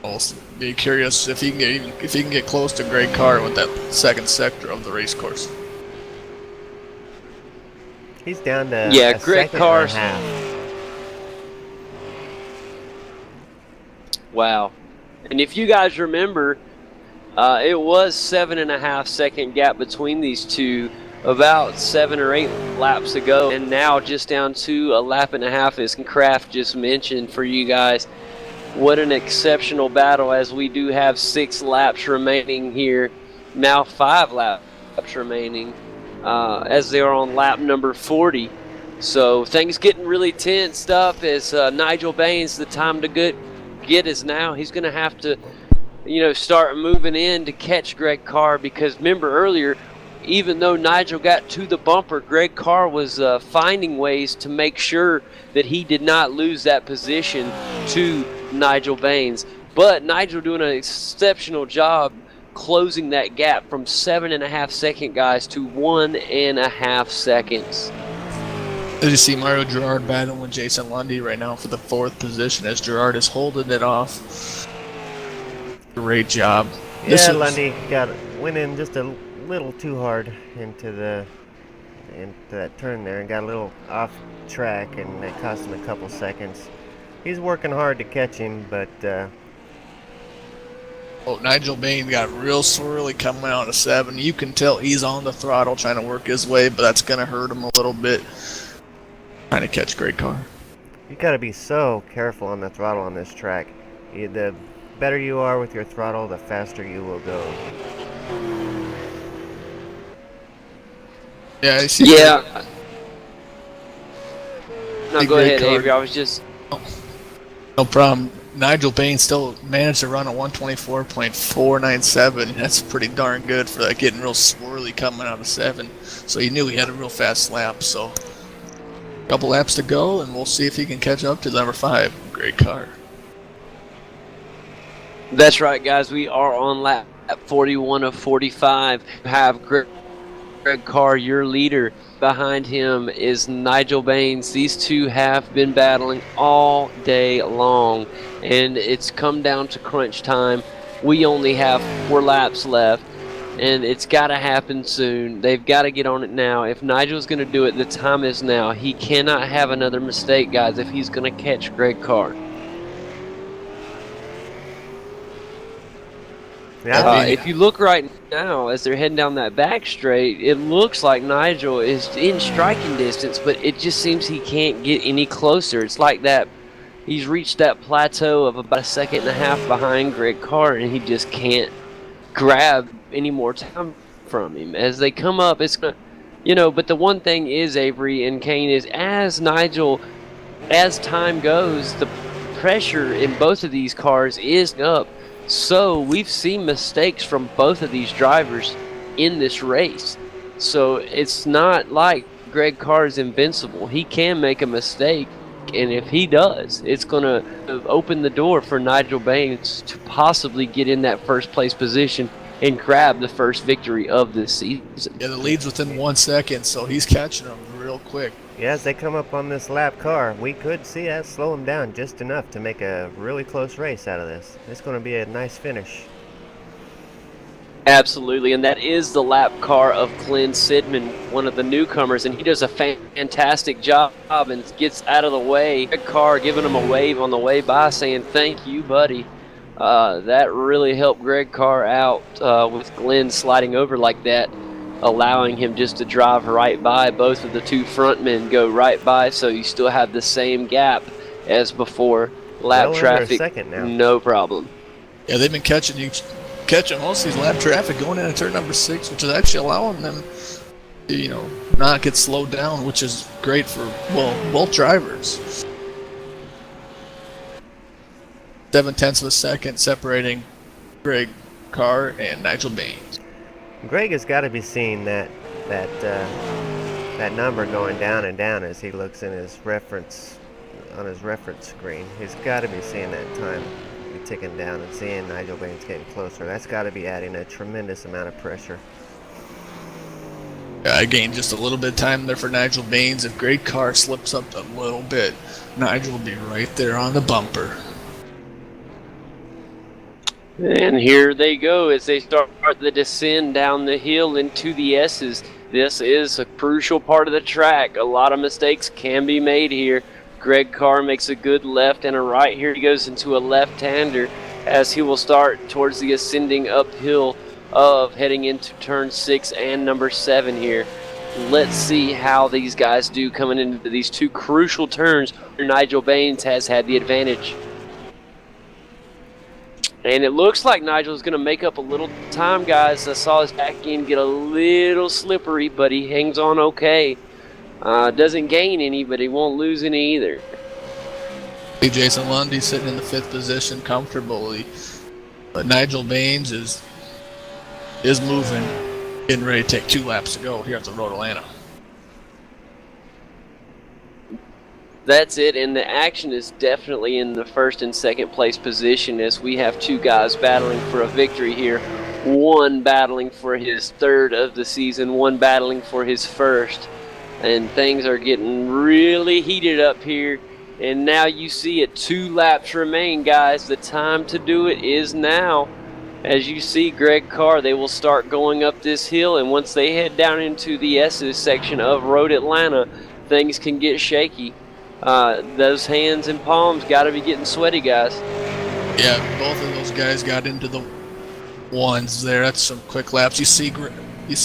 I'll be curious if he can get close to Greg Carr with that second sector of the race course. He's down to Greg Carr's. half. Wow. And if you guys remember, it was 7.5 second gap between these two about 7 or 8 laps ago, and now just down to a lap and a half, as Kraft just mentioned for you guys. What an exceptional battle, as we do have 6 laps remaining here, now 5 laps remaining, as they are on lap number 40. So things getting really tense up as Nigel Baines, the time to get is now. He's going to have to start moving in to catch Greg Carr, because remember earlier, even though Nigel got to the bumper, Greg Carr was finding ways to make sure that he did not lose that position to Nigel Baines. But Nigel doing an exceptional job closing that gap from 7.5 second guys to 1.5 seconds. As you see, Mario Girard battling with Jason Lundy right now for the 4th position as Girard is holding it off. Great job. Yeah, Lundy went in just a little too hard into that turn there and got a little off track, and it cost him a couple seconds. He's working hard to catch him, but Nigel Bain got real swirly coming out of 7. You can tell he's on the throttle trying to work his way, but that's going to hurt him a little bit. Trying to catch great car. You gotta be so careful on the throttle on this track. The better you are with your throttle, the faster you will go. Yeah, I see. Yeah. No, go ahead, Avery. I was just... No problem. Nigel Bain still managed to run a 124.497. That's pretty darn good for that, getting real swirly coming out of 7. So he knew he had a real fast lap, so... Couple laps to go, and we'll see if he can catch up to number 5. Great car. That's right, guys. We are on lap 41 of 45. Have Greg Carr, your leader. Behind him is Nigel Baines. These two have been battling all day long, and it's come down to crunch time. We only have 4 laps left, and it's got to happen soon. They've got to get on it now. If Nigel's going to do it, the time is now. He cannot have another mistake, guys, if he's going to catch Greg Carr. Yeah, if you look right now, as they're heading down that back straight, it looks like Nigel is in striking distance, but it just seems he can't get any closer. It's like that he's reached that plateau of about 1.5 seconds behind Greg Carr, and he just can't grab any more time from him. As they come up, it's gonna, but the one thing is, Avery and Kane, is as time goes, the pressure in both of these cars is up. So we've seen mistakes from both of these drivers in this race. So it's not like Greg Carr is invincible. He can make a mistake, and if he does, it's going to open the door for Nigel Baines to possibly get in that first place position and grab the first victory of this season. Yeah, the lead's within 1 second, so he's catching them real quick. Yeah, as they come up on this lap car, we could see that slow him down just enough to make a really close race out of this. It's going to be a nice finish. Absolutely, and that is the lap car of Glenn Sidman, one of the newcomers, and he does a fantastic job and gets out of the way. Greg Carr giving him a wave on the way by, saying, "Thank you, buddy." That really helped Greg Carr out with Glenn sliding over like that, allowing him just to drive right by. Both of the two front men go right by, so you still have the same gap as before. Lap traffic, no problem. Yeah, they've been catching most of these lap traffic going into turn number 6, which is actually allowing them to, not get slowed down, which is great for, both drivers. 0.7 of a second separating Greg Carr and Nigel Baines. Greg has got to be seeing that number going down and down as he looks in his reference screen. He's got to be seeing that time be ticking down and seeing Nigel Baines getting closer. That's got to be adding a tremendous amount of pressure. Yeah, I gained just a little bit of time there for Nigel Baines. If Greg Carr slips up a little bit, Nigel will be right there on the bumper. And here they go as they start the descent down the hill into the S's. This is a crucial part of the track. A lot of mistakes can be made here. Greg Carr makes a good left and a right. Here he goes into a left-hander as he will start towards the ascending uphill of heading into turn 6 and number 7 here. Let's see how these guys do coming into these two crucial turns where Nigel Baines has had the advantage. And it looks like Nigel's going to make up a little time, guys. I saw his back end get a little slippery, but he hangs on okay. Doesn't gain any, but he won't lose any either. Jason Lundy sitting in the 5th position comfortably. But Nigel Baines is moving, getting ready to take 2 laps to go here at the Road Atlanta. That's it, and the action is definitely in the 1st and 2nd place position as we have 2 guys battling for a victory here. one battling for his third of the season, one battling for his first. And things are getting really heated up here. And now you see it, 2 laps remain, guys. The time to do it is now. As you see, Greg Carr, they will start going up this hill, and once they head down into the S's section of Road Atlanta, things can get shaky. Those hands and palms got to be getting sweaty, guys. Yeah, both of those guys got into the ones there. That's some quick laps. You see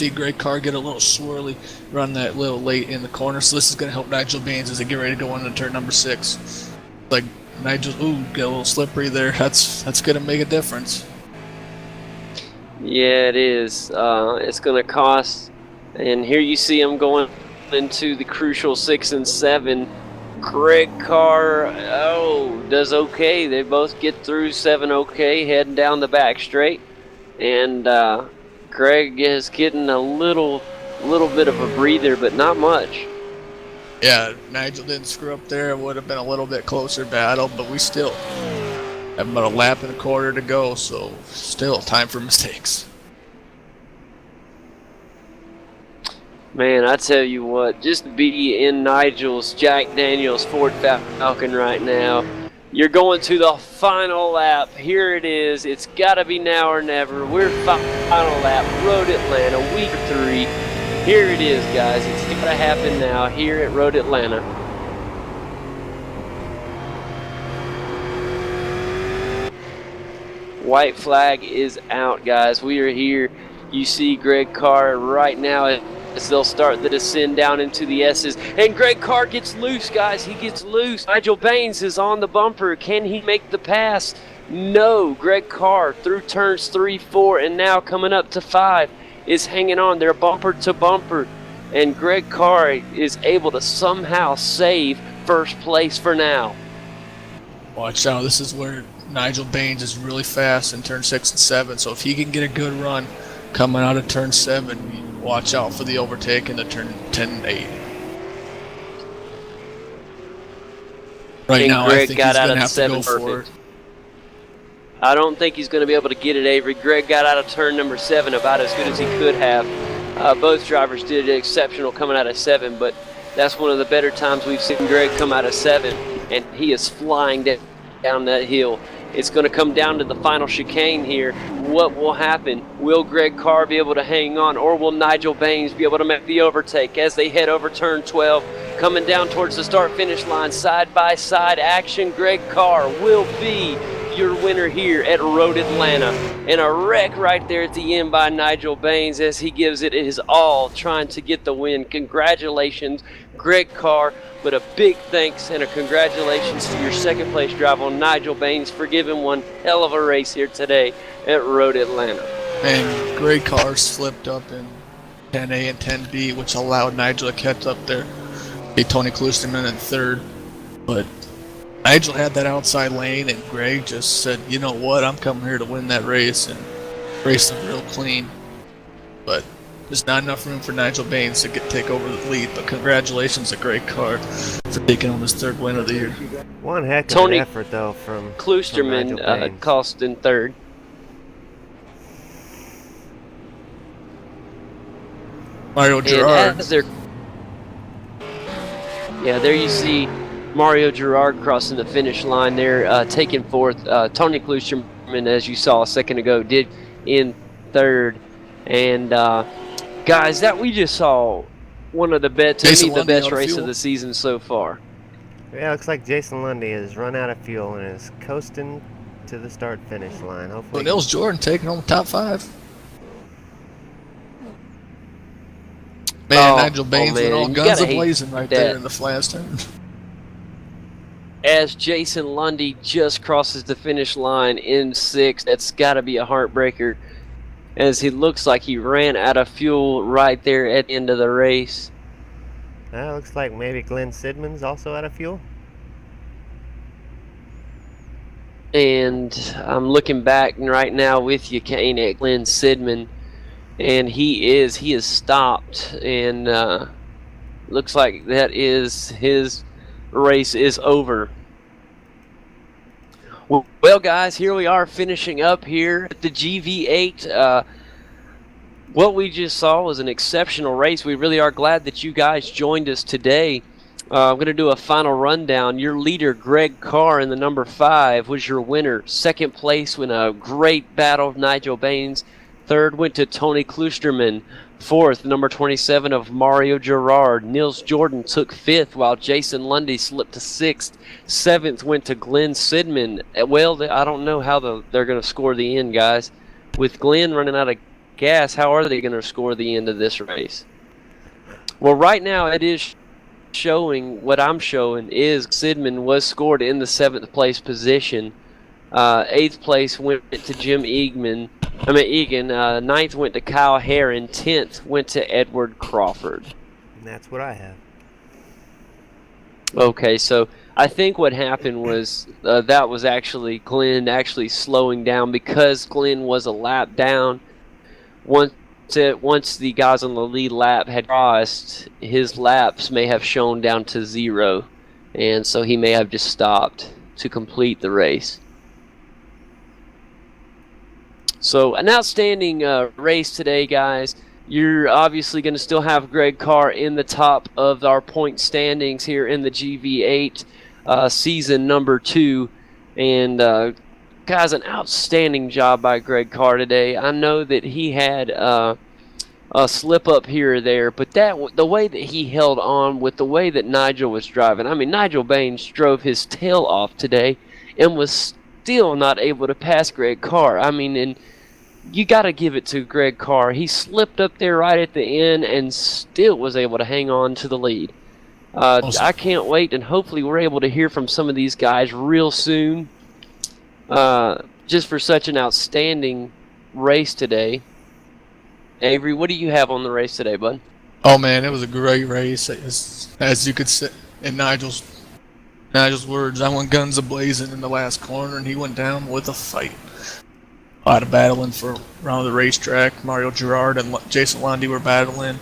Greg Carr get a little swirly, run that little late in the corner. So this is going to help Nigel Baines as they get ready to go into turn number 6. Like Nigel, get a little slippery there. That's going to make a difference. Yeah, it is. It's going to cost. And here you see him going into the crucial 6 and 7. Greg Carr, does okay. They both get through 7 okay, heading down the back straight. And Greg is getting a little bit of a breather, but not much. Yeah, Nigel didn't screw up there. It would have been a little bit closer battle, but we still have about a lap and a quarter to go, so still time for mistakes. Man, I tell you what, just to be in Nigel's Jack Daniels Ford Falcon right now. You're going to the final lap. Here it is. It's got to be now or never. We're final lap, Road Atlanta, week 3. Here it is, guys. It's got to happen now here at Road Atlanta. White flag is out, guys. We are here. You see Greg Carr right now as they'll start the descent down into the S's. And Greg Carr gets loose, guys. He gets loose. Nigel Baines is on the bumper. Can he make the pass? No. Greg Carr through turns 3, 4, and now coming up to 5 is hanging on. They're bumper to bumper. And Greg Carr is able to somehow save first place for now. Watch out. This is where Nigel Baines is really fast in turn 6 and 7. So if he can get a good run coming out of turn 7, watch out for the overtake in the turn 10 and 8. Right now, I think he's going to have to go for it. I don't think he's going to be able to get it, Avery. Greg got out of turn number 7 about as good as he could have. Both drivers did exceptional coming out of 7, but that's one of the better times we've seen Greg come out of 7, and he is flying down that hill. It's going to come down to the final chicane here. What will happen? Will Greg Carr be able to hang on, or will Nigel Baines be able to make the overtake as they head over turn 12? Coming down towards the start-finish line, side-by-side action. Greg Carr will be your winner here at Road Atlanta. And a wreck right there at the end by Nigel Baines as he gives it his all trying to get the win. Congratulations, Greg Carr, but a big thanks and a congratulations to your second place driver, Nigel Baines, for giving one hell of a race here today at Road Atlanta. And Greg Carr slipped up in 10A and 10B, which allowed Nigel to catch up there. Be Tony Klusterman in third, but Nigel had that outside lane, and Greg just said, you know what, I'm coming here to win that race, and raced them real clean. But there's not enough room for Nigel Baines to take over the lead, but congratulations to Greg Carr for taking home his 3rd win of the year. One heck of Tony an effort, though, from Klusterman cost in 3rd. Mario Gerard. Yeah, there you see Mario Gerard crossing the finish line there, taking 4th. Tony Klusterman, as you saw a second ago, did in 3rd. And guys, that we just saw one of the best, to me, the best race of the season so far. Yeah, looks like Jason Lundy has run out of fuel and is coasting to the start-finish line. Hopefully, well, Nils Jordan taking home top 5. Man, Nigel Baines with all guns a-blazing right there in the last turn. As Jason Lundy just crosses the finish line in 6th, that's got to be a heartbreaker, as he looks like he ran out of fuel right there at the end of the race. Looks like maybe Glenn Sidman's also out of fuel. And I'm looking back right now with you, Kane, at Glenn Sidman, and he is stopped, and looks like that is his race is over. Well, guys, here we are finishing up here at the GV8. What we just saw was an exceptional race. We really are glad that you guys joined us today. I'm going to do a final rundown. Your leader, Greg Carr, in the number 5, was your winner. Second place in a great battle of Nigel Baines. Third went to Tony Klusterman. Fourth, number 27 of Mario Gerard. Nils Jordan took 5th, while Jason Lundy slipped to 6th. 7th went to Glenn Sidman. Well, I don't know how they're going to score the end, guys. With Glenn running out of gas, how are they going to score the end of this race? Well, right now it is showing, what I'm showing is Sidman was scored in the 7th place position. 8th place went to Jim Egan. 9th went to Kyle Herron. 10th went to Edward Crawford. And that's what I have. Okay, so I think what happened was that was actually Glenn actually slowing down because Glenn was a lap down. Once the guys on the lead lap had crossed, his laps may have shown down to 0, and so he may have just stopped to complete the race. So an outstanding race today, guys. You're obviously going to still have Greg Carr in the top of our point standings here in the GV8 season number 2. And guys, an outstanding job by Greg Carr today. I know that he had a slip up here or there, but the way that he held on with the way that Nigel was driving. I mean, Nigel Baines drove his tail off today and was still not able to pass Greg Carr. I mean, and you got to give it to Greg Carr. He slipped up there right at the end and still was able to hang on to the lead. Awesome. I can't wait, and hopefully we're able to hear from some of these guys real soon. Just for such an outstanding race today. Avery, what do you have on the race today, bud? Oh man, it was a great race. As you could say in Nigel's words, I went guns a-blazing in the last corner, and he went down with a fight. A lot of battling for around the racetrack. Mario Gerard and Jason Lundy were battling.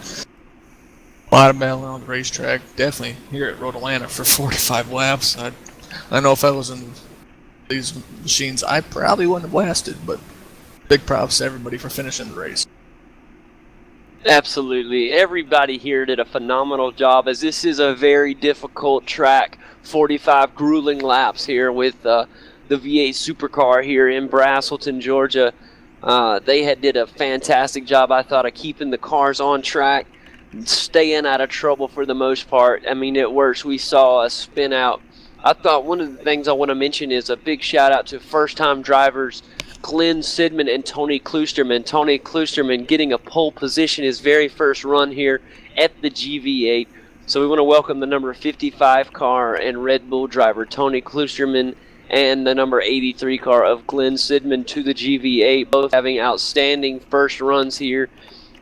A lot of battling on the racetrack. Definitely here at Road Atlanta for 45 laps. I know if I was in these machines, I probably wouldn't have lasted, but big props to everybody for finishing the race. Absolutely. Everybody here did a phenomenal job, as this is a very difficult track. 45 grueling laps here with the V8 supercar here in Braselton, Georgia. They did a fantastic job, I thought, of keeping the cars on track, staying out of trouble for the most part. I mean, it works. We saw a spin out. I thought one of the things I want to mention is a big shout out to first-time drivers Glenn Sidman and Tony Klusterman. Tony Klusterman getting a pole position his very first run here at the GV8. So we want to welcome the number 55 car and Red Bull driver Tony Klusterman and the number 83 car of Glenn Sidman to the GV8, both having outstanding first runs here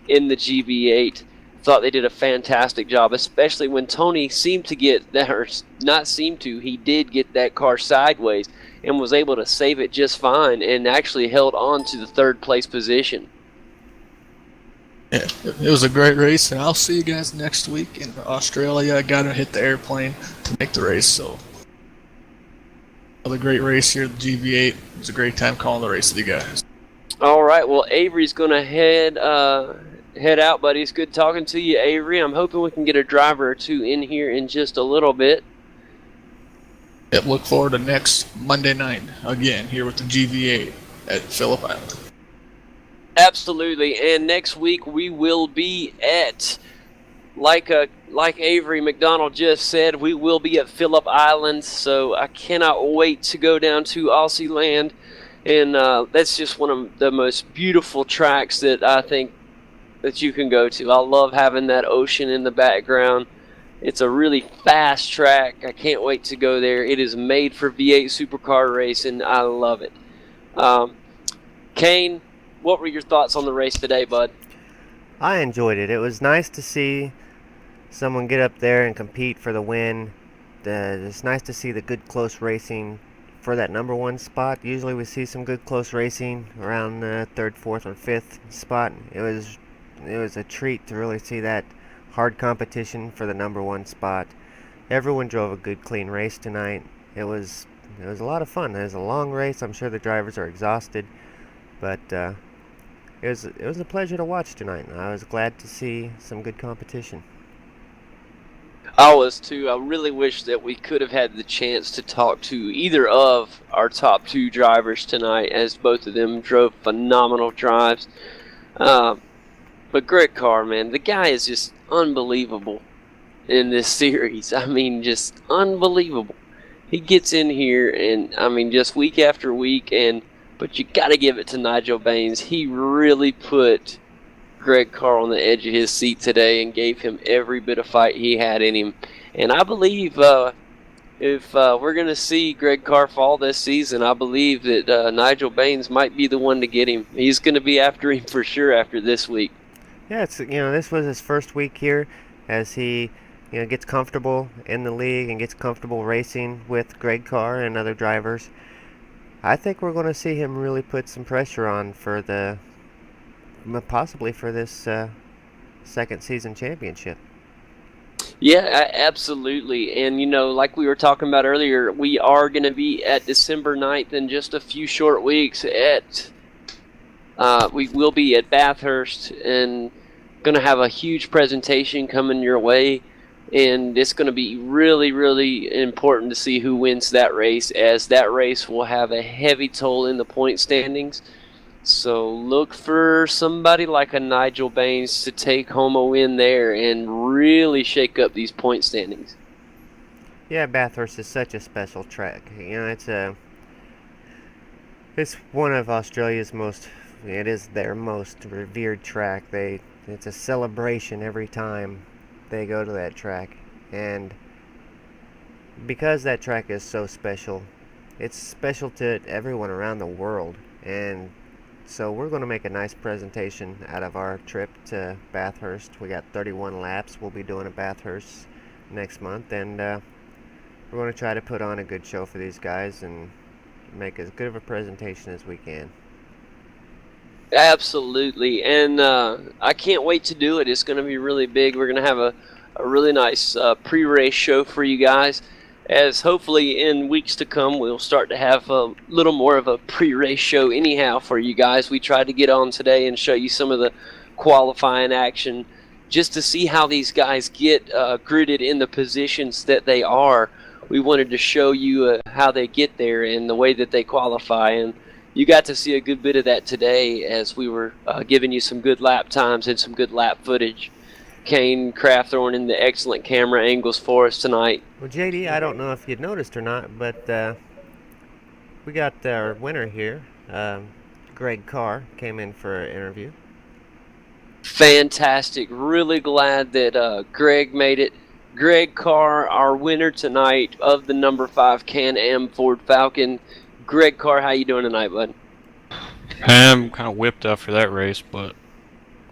in the GV8. Thought they did a fantastic job, especially when Tony seemed to get that, or not seemed to, he did get that car sideways and was able to save it just fine and actually held on to the 3rd place position. Yeah, it was a great race, and I'll see you guys next week in Australia. I gotta hit the airplane to make the race, so another great race here at the GV8. It was a great time calling the race with you guys. All right, well, Avery's gonna head out, buddy. It's good talking to you, Avery. I'm hoping we can get a driver or two in here in just a little bit. Yep, look forward to next Monday night again here with the GV8 at Phillip Island. Absolutely, and next week we will be at, like Avery McDonald just said, we will be at Phillip Island, so I cannot wait to go down to Aussie land, and that's just one of the most beautiful tracks that I think that you can go to. I love having that ocean in the background. It's a really fast track. I can't wait to go there. It is made for V8 supercar racing. I love it. Kane, what were your thoughts on the race today, bud? I enjoyed it. It was nice to see someone get up there and compete for the win. It's nice to see the good close racing for that number 1 spot. Usually we see some good close racing around the 3rd, 4th, or 5th spot. It was a treat to really see that hard competition for the number 1 spot. Everyone drove a good clean race tonight. It was it was a lot of fun. It was a long race. I'm sure the drivers are exhausted, but it was a pleasure to watch tonight. And I was glad to see some good competition. I was too. I really wish that we could have had the chance to talk to either of our top two drivers tonight, as both of them drove phenomenal drives. But Greg Carr, man, the guy is just unbelievable in this series. I mean, just unbelievable. He gets in here and, I mean, just week after week, but you got to give it to Nigel Baines. He really put Greg Carr on the edge of his seat today and gave him every bit of fight he had in him. And I believe if we're going to see Greg Carr fall this season, I believe that Nigel Baines might be the one to get him. He's going to be after him for sure after this week. Yeah, this was his first week here as he gets comfortable in the league and gets comfortable racing with Greg Carr and other drivers. I think we're going to see him really put some pressure on for possibly for this second season championship. Yeah, absolutely. And, like we were talking about earlier, we are going to be at December 9th in just a few short weeks we will be at Bathurst and going to have a huge presentation coming your way. And it's going to be really, really important to see who wins that race, as that race will have a heavy toll in the point standings. So look for somebody like a Nigel Baines to take home a win there and really shake up these point standings. Yeah, Bathurst is such a special track. It's one of Australia's it is their most revered track. It's a celebration every time they go to that track. And because that track is so special, it's special to everyone around the world. And so we're going to make a nice presentation out of our trip to Bathurst. We got 31 laps we'll be doing at Bathurst next month, and we're going to try to put on a good show for these guys and make as good of a presentation as we can. Absolutely, and I can't wait to do it. It's going to be really big. We're going to have a really nice pre-race show for you guys, as hopefully in weeks to come we'll start to have a little more of a pre-race show anyhow for you guys. We tried to get on today and show you some of the qualifying action just to see how these guys get gritted in the positions that they are. We wanted to show you how they get there and the way that they qualify, and you got to see a good bit of that today as we were giving you some good lap times and some good lap footage. Kane Craft throwing in the excellent camera angles for us tonight. Well, JD, I don't know if you'd noticed or not, but we got our winner here. Greg Carr came in for an interview. Fantastic. Really glad that Greg made it. Greg Carr, our winner tonight of the number 5 Can-Am Ford Falcon. Greg Carr, how you doing tonight, bud? I'm kind of whipped after that race, but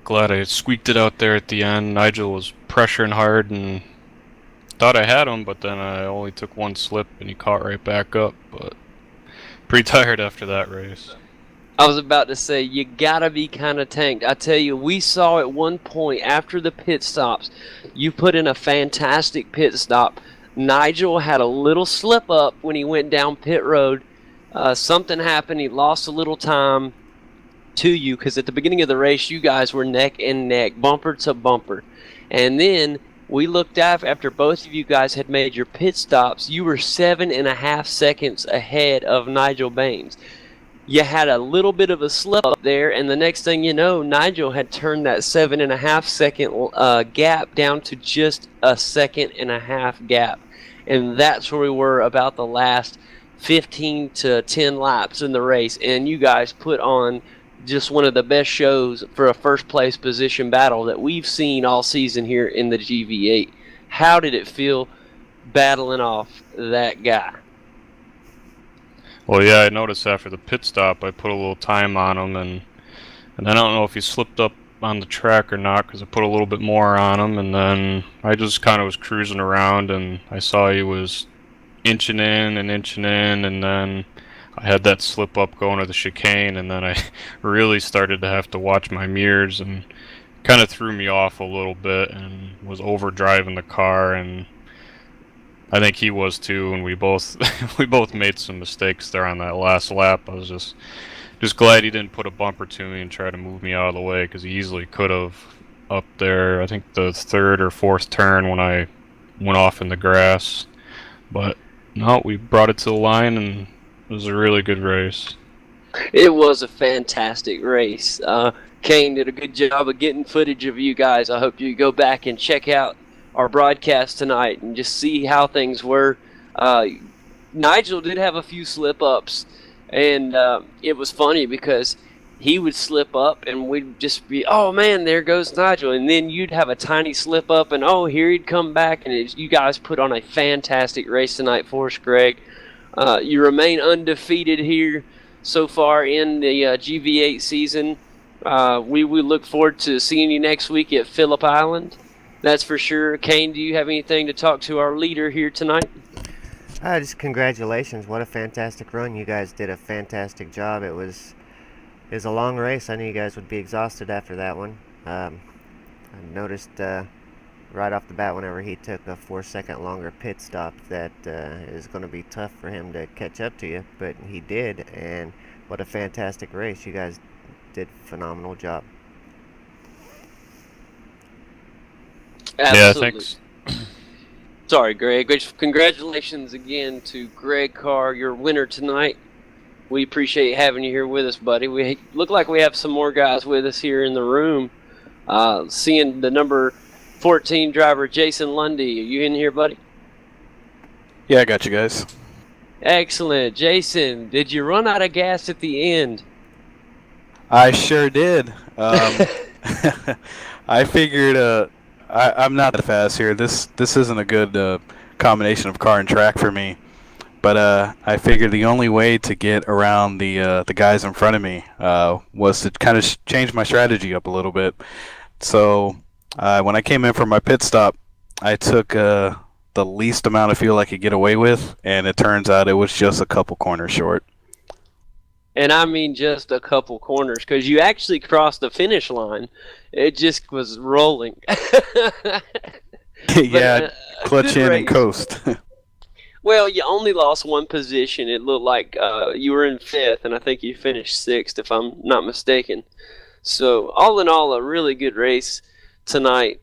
glad I squeaked it out there at the end. Nigel was pressuring hard and thought I had him, but then I only took one slip and he caught right back up. But pretty tired after that race. I was about to say, you gotta be kind of tanked. I tell you, we saw at one point after the pit stops, you put in a fantastic pit stop. Nigel had a little slip up when he went down pit road. Something happened. He lost a little time to you, because at the beginning of the race, you guys were neck and neck, bumper to bumper. And then we looked after both of you guys had made your pit stops. You were 7.5 seconds ahead of Nigel Baines. You had a little bit of a slip up there, and the next thing you know, Nigel had turned that 7.5 second gap down to just a 1.5 gap. And that's where we were about the last 15 to 10 laps in the race, and you guys put on just one of the best shows for a first place position battle that we've seen all season here in the GV8. How did it feel battling off that guy? Well, yeah, I noticed after the pit stop I put a little time on him, and I don't know if he slipped up on the track or not, because I put a little bit more on him, and then I just kind of was cruising around and I saw he was inching in, and then I had that slip up going to the chicane, and then I really started to have to watch my mirrors, and kind of threw me off a little bit and was overdriving the car, and I think he was too, and we both we both made some mistakes there on that last lap. I was just glad he didn't put a bumper to me and try to move me out of the way, because he easily could have up there. I think the third or fourth turn when I went off in the grass, but no, we brought it to the line, and it was a really good race. It was a fantastic race. Kane did a good job of getting footage of you guys. I hope you go back and check out our broadcast tonight and just see how things were. Nigel did have a few slip-ups, and it was funny because he would slip up and we'd just be, oh man, there goes Nigel, and then you'd have a tiny slip up and oh, here he'd come back, and you guys put on a fantastic race tonight for us, Greg. You remain undefeated here so far in the GV8 season. We look forward to seeing you next week at Phillip Island. That's for sure. Kane, do you have anything to talk to our leader here tonight? Just congratulations. What a fantastic run. You guys did a fantastic job. It was a long race. I knew you guys would be exhausted after that one. I noticed right off the bat whenever he took a 4-second longer pit stop that it was going to be tough for him to catch up to you, but he did, and what a fantastic race. You guys did a phenomenal job. Absolutely. Yeah, thanks. Sorry, Greg. Congratulations again to Greg Carr, your winner tonight. We appreciate having you here with us, buddy. We look like we have some more guys with us here in the room. Seeing the number 14 driver, Jason Lundy. Are you in here, buddy? Yeah, I got you guys. Excellent. Jason, did you run out of gas at the end? I sure did. I figured I'm not that fast here. This isn't a good combination of car and track for me. But I figured the only way to get around the guys in front of me was to kind of change my strategy up a little bit. So when I came in for my pit stop, I took the least amount of fuel I could get away with, and it turns out it was just a couple corners short. And I mean just a couple corners, because you actually crossed the finish line. It just was rolling. Yeah, clutch in and coast. Well, you only lost one position. It looked like you were in 5th, and I think you finished 6th, if I'm not mistaken. So, all in all, a really good race tonight.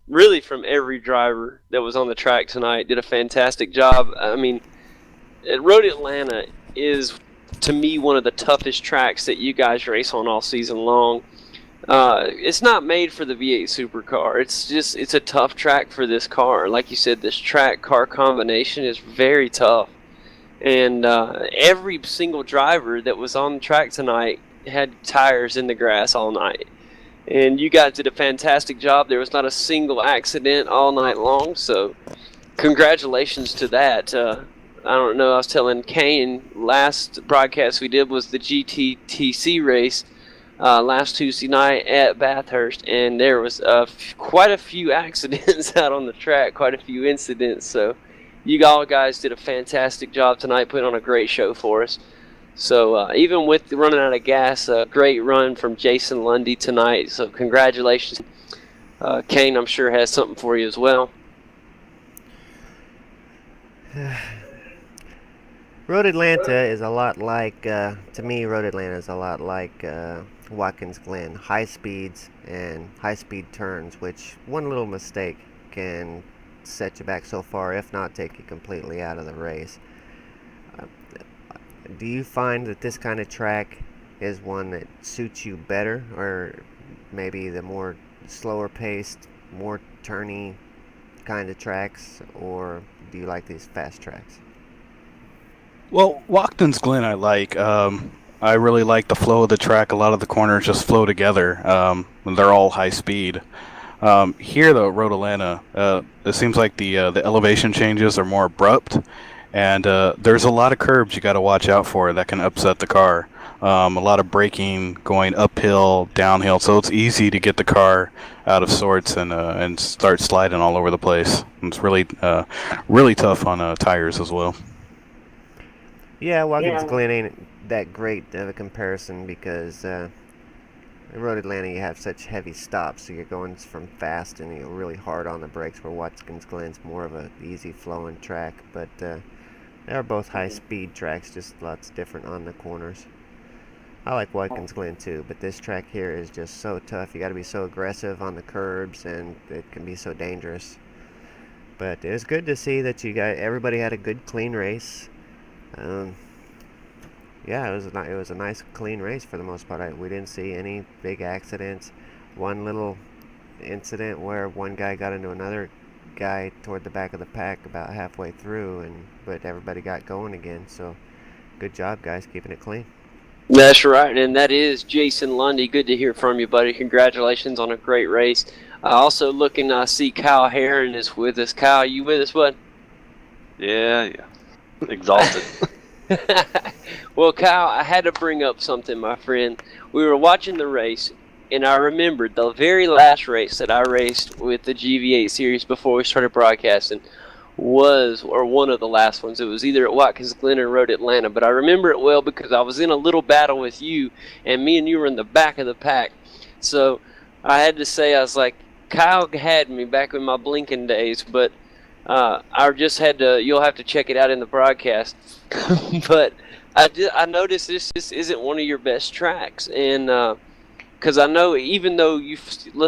Really, from every driver that was on the track tonight, did a fantastic job. I mean, Road Atlanta is, to me, one of the toughest tracks that you guys race on all season long. It's not made for the V8 supercar. It's a tough track for this car. Like you said, this track car combination is very tough. And every single driver that was on the track tonight had tires in the grass all night. And you guys did a fantastic job. There was not a single accident all night long. So congratulations to that. I don't know, I was telling Kane, last broadcast we did was the GTTC race. Last Tuesday night at Bathurst, and there was quite a few accidents out on the track, quite a few incidents. So you all guys did a fantastic job tonight, putting on a great show for us. So even with running out of gas, a great run from Jason Lundy tonight. So congratulations. Kane, I'm sure, has something for you as well. Road Atlanta is a lot like, to me, Road Atlanta is a lot like Watkins Glen. High speeds and high-speed turns, which one little mistake can set you back so far, if not take you completely out of the race. Do you find that this kind of track is one that suits you better, or maybe the more slower-paced, more turny kind of tracks, or do you like these fast tracks? Well, Watkins Glen I like. I really like the flow of the track. A lot of the corners just flow together. They're all high speed. Here, though, Road Atlanta, it seems like the elevation changes are more abrupt, and there's a lot of curbs you got to watch out for that can upset the car. A lot of braking going uphill, downhill, so it's easy to get the car out of sorts and start sliding all over the place. It's really tough on tires as well. Yeah, Watkins Glen ain't that great of a comparison because in Road Atlanta you have such heavy stops, so you're going from fast and you're really hard on the brakes, where Watkins Glen's more of a easy flowing track. But they are both high speed tracks, just lots different on the corners. I like Watkins Glen too, but this track here is just so tough. You got to be so aggressive on the curbs, and it can be so dangerous. But it was good to see that everybody had a good, clean race. Yeah, it was a nice, clean race for the most part. We didn't see any big accidents. One little incident where one guy got into another guy toward the back of the pack about halfway through, but everybody got going again. So good job, guys, keeping it clean. That's right, and that is Jason Lundy. Good to hear from you, buddy. Congratulations on a great race. Also looking, I see Kyle Heron is with us. Kyle, you with us, bud? Yeah. Exhausted. Well, Kyle, I had to bring up something, my friend. We were watching the race, and I remembered the very last race that I raced with the GV8 series before we started broadcasting one of the last ones. It was either at Watkins Glen or Road Atlanta, but I remember it well because I was in a little battle with you, and me and you were in the back of the pack. So I had to say, I was like, Kyle had me back in my blinking days, but I just had to. You'll have to check it out in the broadcast. But I noticed this isn't one of your best tracks, and because I know even though you finished in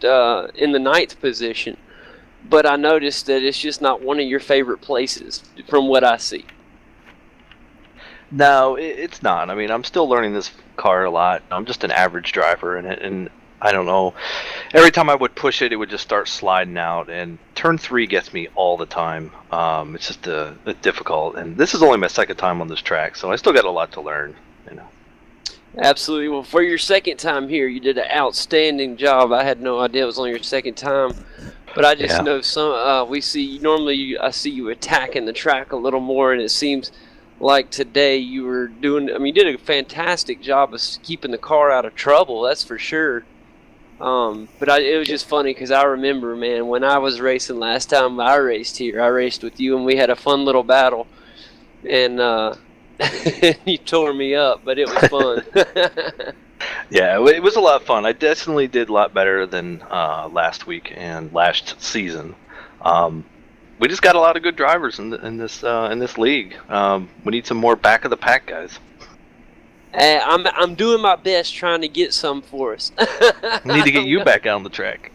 the 9th position. But I noticed that it's just not one of your favorite places from what I see. No, it's not. I mean, I'm still learning this car a lot. I'm just an average driver, and I don't know. Every time I would push it, it would just start sliding out, and turn 3 gets me all the time. It's just a difficult, and this is only my 2nd time on this track, so I still got a lot to learn, you know. Absolutely. Well, for your 2nd time here, you did an outstanding job. I had no idea it was only your 2nd time. But I just know I see you attacking the track a little more, and it seems like today you did a fantastic job of keeping the car out of trouble, that's for sure. But it was just funny because I remember, man, when I was racing last time I raced here, I raced with you, and we had a fun little battle, and you tore me up, but it was fun. Yeah, it was a lot of fun. I definitely did a lot better than last week and last season. We just got a lot of good drivers in this league. We need some more back of the pack guys. I'm doing my best trying to get some for us. We need to get you back out on the track.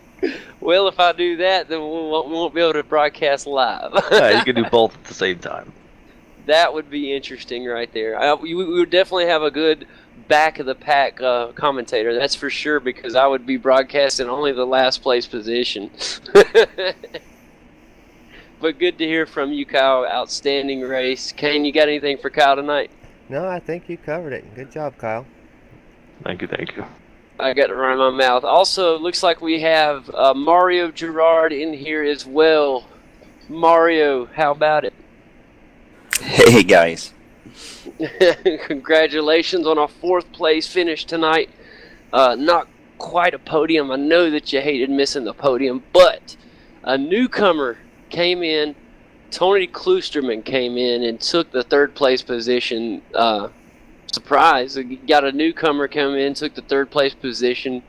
Well, if I do that, then we won't be able to broadcast live. You can do both at the same time. That would be interesting right there. We would definitely have a good back of the pack commentator, that's for sure, because I would be broadcasting only the last place position. But good to hear from you, Kyle. Outstanding race. Kane, you got anything for Kyle tonight? No, I think you covered it. Good job, Kyle. Thank you. I got to run my mouth. Also, looks like we have Mario Gerard in here as well. Mario, how about it? Hey guys. Congratulations on a 4th place finish tonight. Not quite a podium. I know that you hated missing the podium, but a newcomer came in. Tony Klusterman came in and took the 3rd place position. Surprise. You got a newcomer come in, took the 3rd place position.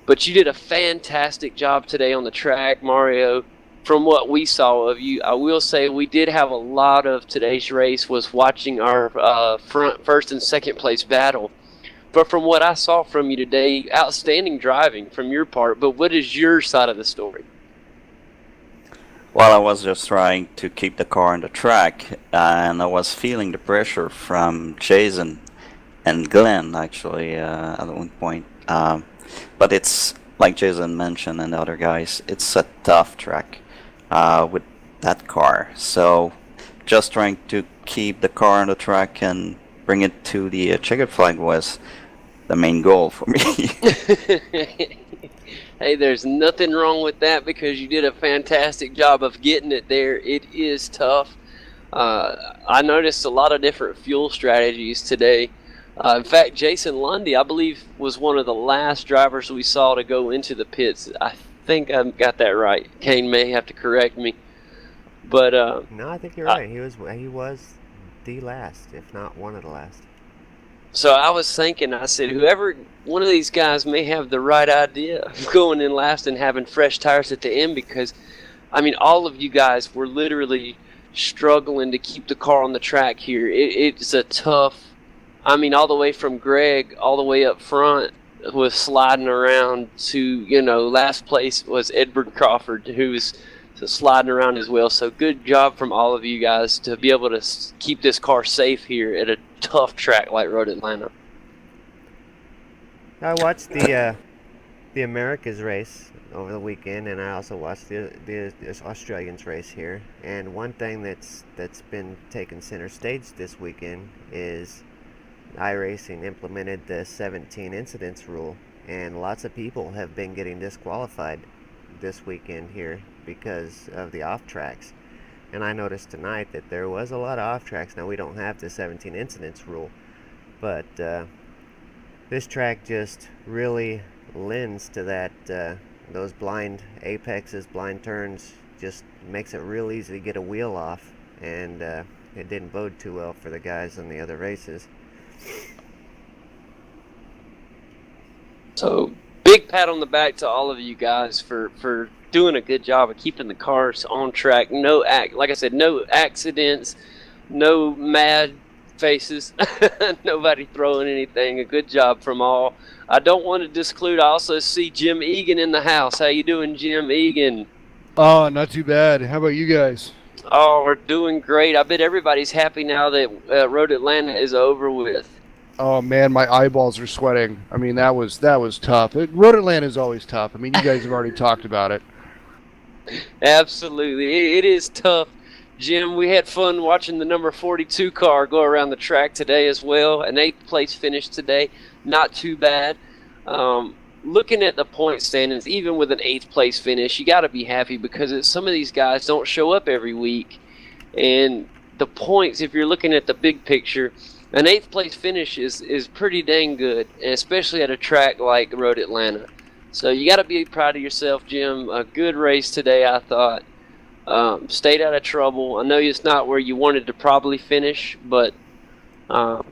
But you did a fantastic job today on the track, Mario. From what we saw of you, I will say we did have a lot of today's race was watching our 1st and 2nd place battle. But from what I saw from you today, outstanding driving from your part. But what is your side of the story? Well, I was just trying to keep the car on the track, and I was feeling the pressure from Jason and Glenn, actually, at one point. But it's, like Jason mentioned and the other guys, it's a tough track with that car. So just trying to keep the car on the track and bring it to the checkered flag was the main goal for me. Hey, there's nothing wrong with that because you did a fantastic job of getting it there. It is tough. I noticed a lot of different fuel strategies today. In fact, Jason Lundy, I believe, was one of the last drivers we saw to go into the pits. I think I got that right. Kane may have to correct me. But no, I think you're right. He was the last, if not one of the last. So I was thinking, I said, whoever, one of these guys may have the right idea of going in last and having fresh tires at the end, because, I mean, all of you guys were literally struggling to keep the car on the track here. It's a tough, I mean, all the way from Greg all the way up front was sliding around to, last place was Edward Crawford, who was sliding around as well. So good job from all of you guys to be able to keep this car safe here at a tough track like Road Atlanta. I watched the Americas race over the weekend, and I also watched the Australians race here. And one thing that's been taking center stage this weekend is iRacing implemented the 17 incidents rule, and lots of people have been getting disqualified this weekend here because of the off tracks. And I noticed tonight that there was a lot of off tracks. Now, we don't have the 17 incidents rule, but this track just really lends to that. Those blind apexes, blind turns, just makes it real easy to get a wheel off, and it didn't bode too well for the guys in the other races. So big pat on the back to all of you guys for doing a good job of keeping the cars on track. Like I said, no accidents, no mad faces, nobody throwing anything. A good job from all. I don't want to disclude, I also see Jim Egan in the house. How you doing, Jim Egan? Oh, not too bad. How about you guys? Oh, we're doing great. I bet everybody's happy now that Road Atlanta is over with. Oh man, my eyeballs are sweating. I mean, that was tough. Road Atlanta is always tough. I mean, you guys have already talked about it. Absolutely, it is tough. Jim, we had fun watching the number 42 car go around the track today as well. An 8th place finish today, not too bad. Looking at the point standings, even with an 8th place finish, you got to be happy, because some of these guys don't show up every week. And the points, if you're looking at the big picture, an 8th place finish is pretty dang good, and especially at a track like Road Atlanta. So you got to be proud of yourself, Jim. A good race today, I thought. Stayed out of trouble. I know it's not where you wanted to probably finish, but to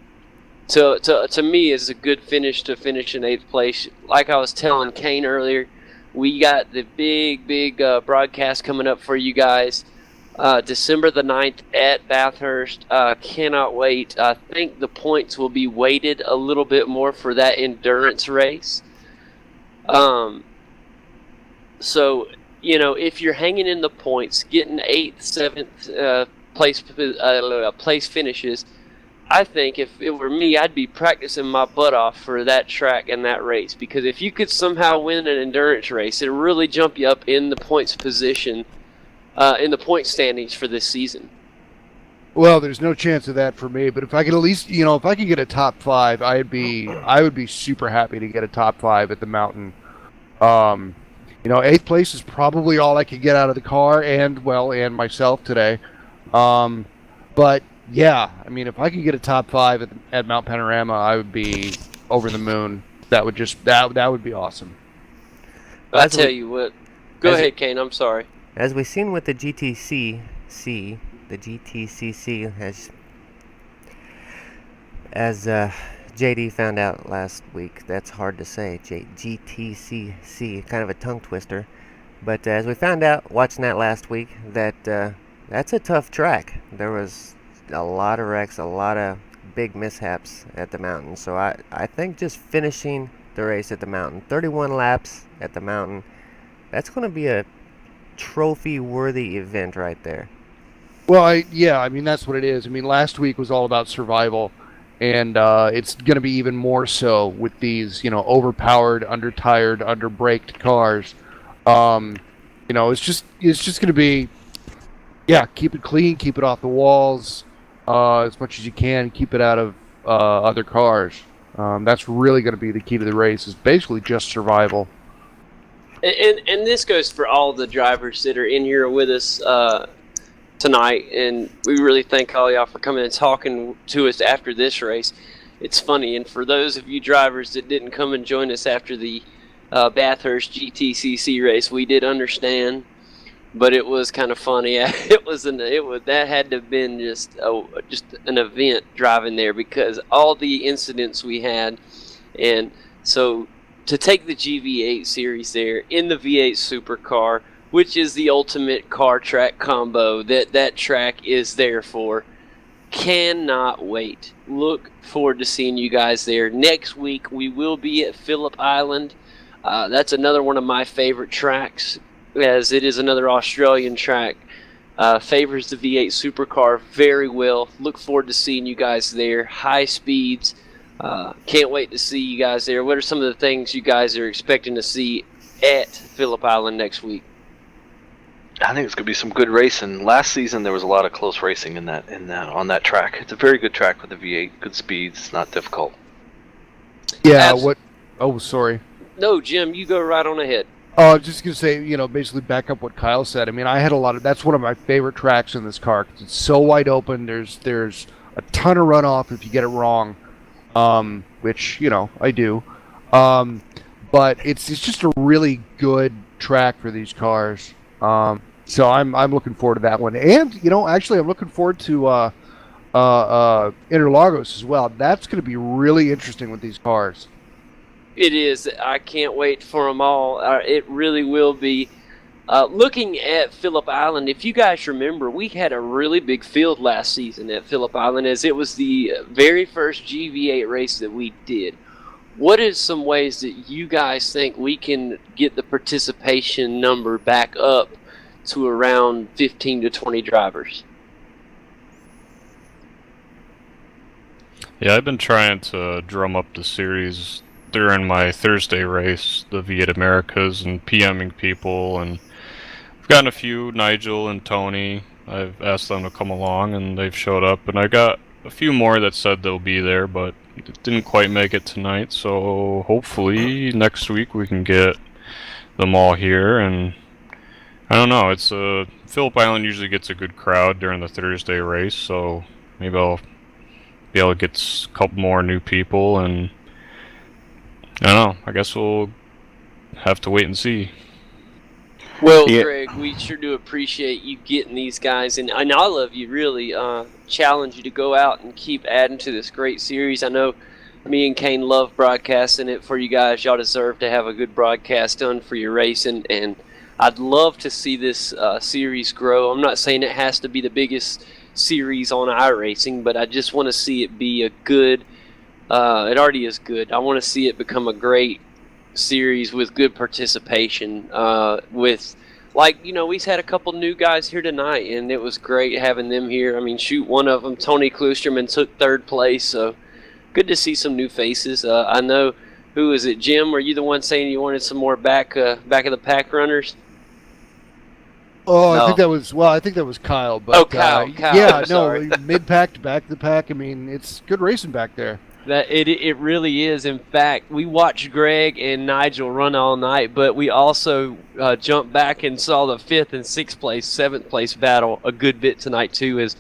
me, it's a good finish to finish in 8th place. Like I was telling Kane earlier, we got the big broadcast coming up for you guys. December the 9th at Bathurst. Cannot wait. I think the points will be weighted a little bit more for that endurance race. So, if you're hanging in the points, getting 8th, 7th place finishes, I think if it were me, I'd be practicing my butt off for that track and that race. Because if you could somehow win an endurance race, it'll really jump you up in the points position, in the point standings for this season. Well, there's no chance of that for me. But if I could at least, if I could get a top 5, I would be super happy to get a top 5 at the mountain. 8th place is probably all I could get out of the car and myself today. But yeah, I mean, if I could get a top 5 at Mount Panorama, I would be over the moon. That would be awesome. I tell you what. Go ahead, Kane. I'm sorry. As we've seen with the GTCC, the GTCC as JD found out last week. That's hard to say. GTCC, kind of a tongue twister. But as we found out watching that last week, that's a tough track. There was a lot of wrecks, a lot of big mishaps at the mountain. So I think just finishing the race at the mountain, 31 laps at the mountain, that's going to be a trophy-worthy event right there. Well, I mean, that's what it is. I mean, last week was all about survival. And it's going to be even more so with these, overpowered, under-tired, under-braked cars. It's just going to be, keep it clean, keep it off the walls as much as you can, keep it out of other cars. That's really going to be the key to the race, is basically just survival. And this goes for all the drivers that are in here with us tonight, and we really thank all y'all for coming and talking to us after this race. It's funny, and for those of you drivers that didn't come and join us after the Bathurst GTCC race, we did understand. but it was kind of funny. That had to have been just an event driving there because all the incidents we had, and so to take the GV8 series there in the V8 supercar, which is the ultimate car track combo that track is there for. Cannot wait. Look forward to seeing you guys there. Next week we will be at Phillip Island. That's another one of my favorite tracks, as it is another Australian track. Favors the V8 supercar very well. Look forward to seeing you guys there. High speeds. Can't wait to see you guys there. What are some of the things you guys are expecting to see at Phillip Island next week? I think it's going to be some good racing. Last season there was a lot of close racing on that track. It's a very good track with the V8, good speeds. It's not difficult. Yeah. Oh, sorry. No, Jim, you go right on ahead. I was just gonna say, basically back up what Kyle said. I mean, I had that's one of my favorite tracks in this car because it's so wide open. There's a ton of runoff if you get it wrong, which I do. But it's just a really good track for these cars. So I'm looking forward to that one, and actually I'm looking forward to Interlagos as well. That's going to be really interesting with these cars. It is. I can't wait for them all. It really will be. Looking at Phillip Island, if you guys remember, we had a really big field last season at Phillip Island, as it was the very first GV8 race that we did. What is some ways that you guys think we can get the participation number back up to around 15 to 20 drivers? Yeah, I've been trying to drum up the series during my Thursday race, the V8 Americas, and PMing people, and I've gotten a few, Nigel and Tony. I've asked them to come along, and they've showed up, and I got a few more that said they'll be there, but didn't quite make it tonight, so hopefully next week we can get them all here. And I don't know, it's Phillip Island usually gets a good crowd during the Thursday race, so maybe I'll be able to get a couple more new people, and I don't know, I guess we'll have to wait and see. Well, yeah. Greg, we sure do appreciate you getting these guys, and I love you, really. Challenge you to go out and keep adding to this great series. I know me and Kane love broadcasting it for you guys. Y'all deserve to have a good broadcast done for your racing, and I'd love to see this series grow. I'm not saying it has to be the biggest series on iRacing, but I just want to see it be a good, it already is good. I want to see it become a great series with good participation, with, like, we've had a couple new guys here tonight, and it was great having them here. I mean, shoot, one of them, Tony Klusterman, took third place, so good to see some new faces. I know, who is it, Jim? Were you the one saying you wanted some more back of the pack runners? Oh, No. I think that was Kyle. But, Kyle. Yeah, I'm sorry. Mid pack to back of the pack. I mean, it's good racing back there. That it really is. In fact, we watched Greg and Nigel run all night, but we also jumped back and saw the 5th and 6th place, 7th place battle a good bit tonight too. As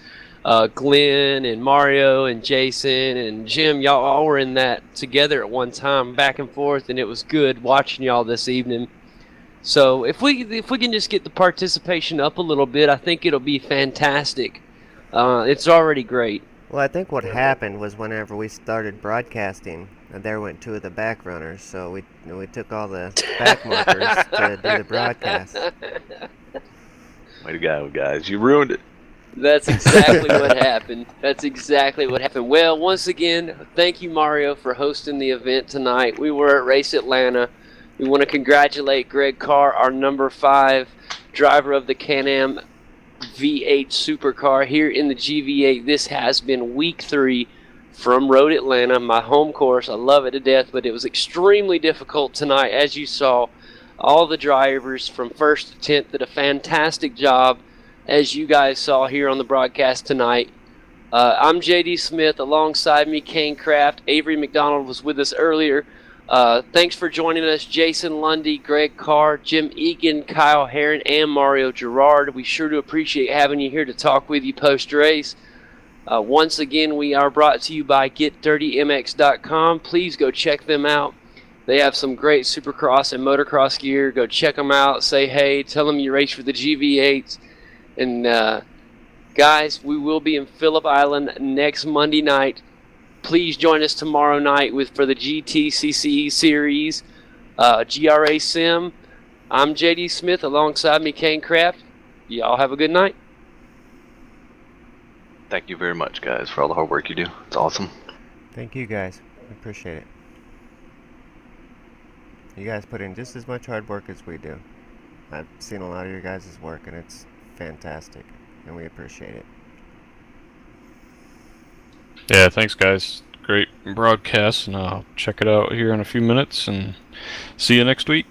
Glenn and Mario and Jason and Jim, y'all all were in that together at one time, back and forth, and it was good watching y'all this evening. So if we can just get the participation up a little bit, I think it'll be fantastic. It's already great. Well, I think what happened was whenever we started broadcasting, there went 2 of the back runners, so we took all the back markers to do the broadcast. Way to go, guys. You ruined it. That's exactly what happened. That's exactly what happened. Well, once again, thank you, Mario, for hosting the event tonight. We were at Race Atlanta. We want to congratulate Greg Carr, our number 5 driver of the Can-Am V8 supercar here in the GV8. This has been week 3 from Road Atlanta, my home course. I love it to death, but it was extremely difficult tonight. As you saw, all the drivers from 1st to 10th did a fantastic job, as you guys saw here on the broadcast tonight. I'm JD Smith. Alongside me, Kane Kraft. Avery McDonald was with us earlier. Thanks for joining us, Jason Lundy, Greg Carr, Jim Egan, Kyle Herron, and Mario Gerard. We sure do appreciate having you here to talk with you post-race. Once again, we are brought to you by GetDirtyMX.com. Please go check them out. They have some great supercross and motocross gear. Go check them out. Say hey. Tell them you race for the GV8s. And guys, we will be in Phillip Island next Monday night. Please join us tomorrow night for the GTCCE series, GRA Sim. I'm JD Smith. Alongside me, Kane Craft. Y'all have a good night. Thank you very much, guys, for all the hard work you do. It's awesome. Thank you guys. I appreciate it. You guys put in just as much hard work as we do. I've seen a lot of your guys' work, and it's fantastic, and we appreciate it. Yeah, thanks guys. Great broadcast, and I'll check it out here in a few minutes, and see you next week.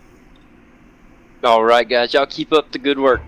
All right, guys. Y'all keep up the good work.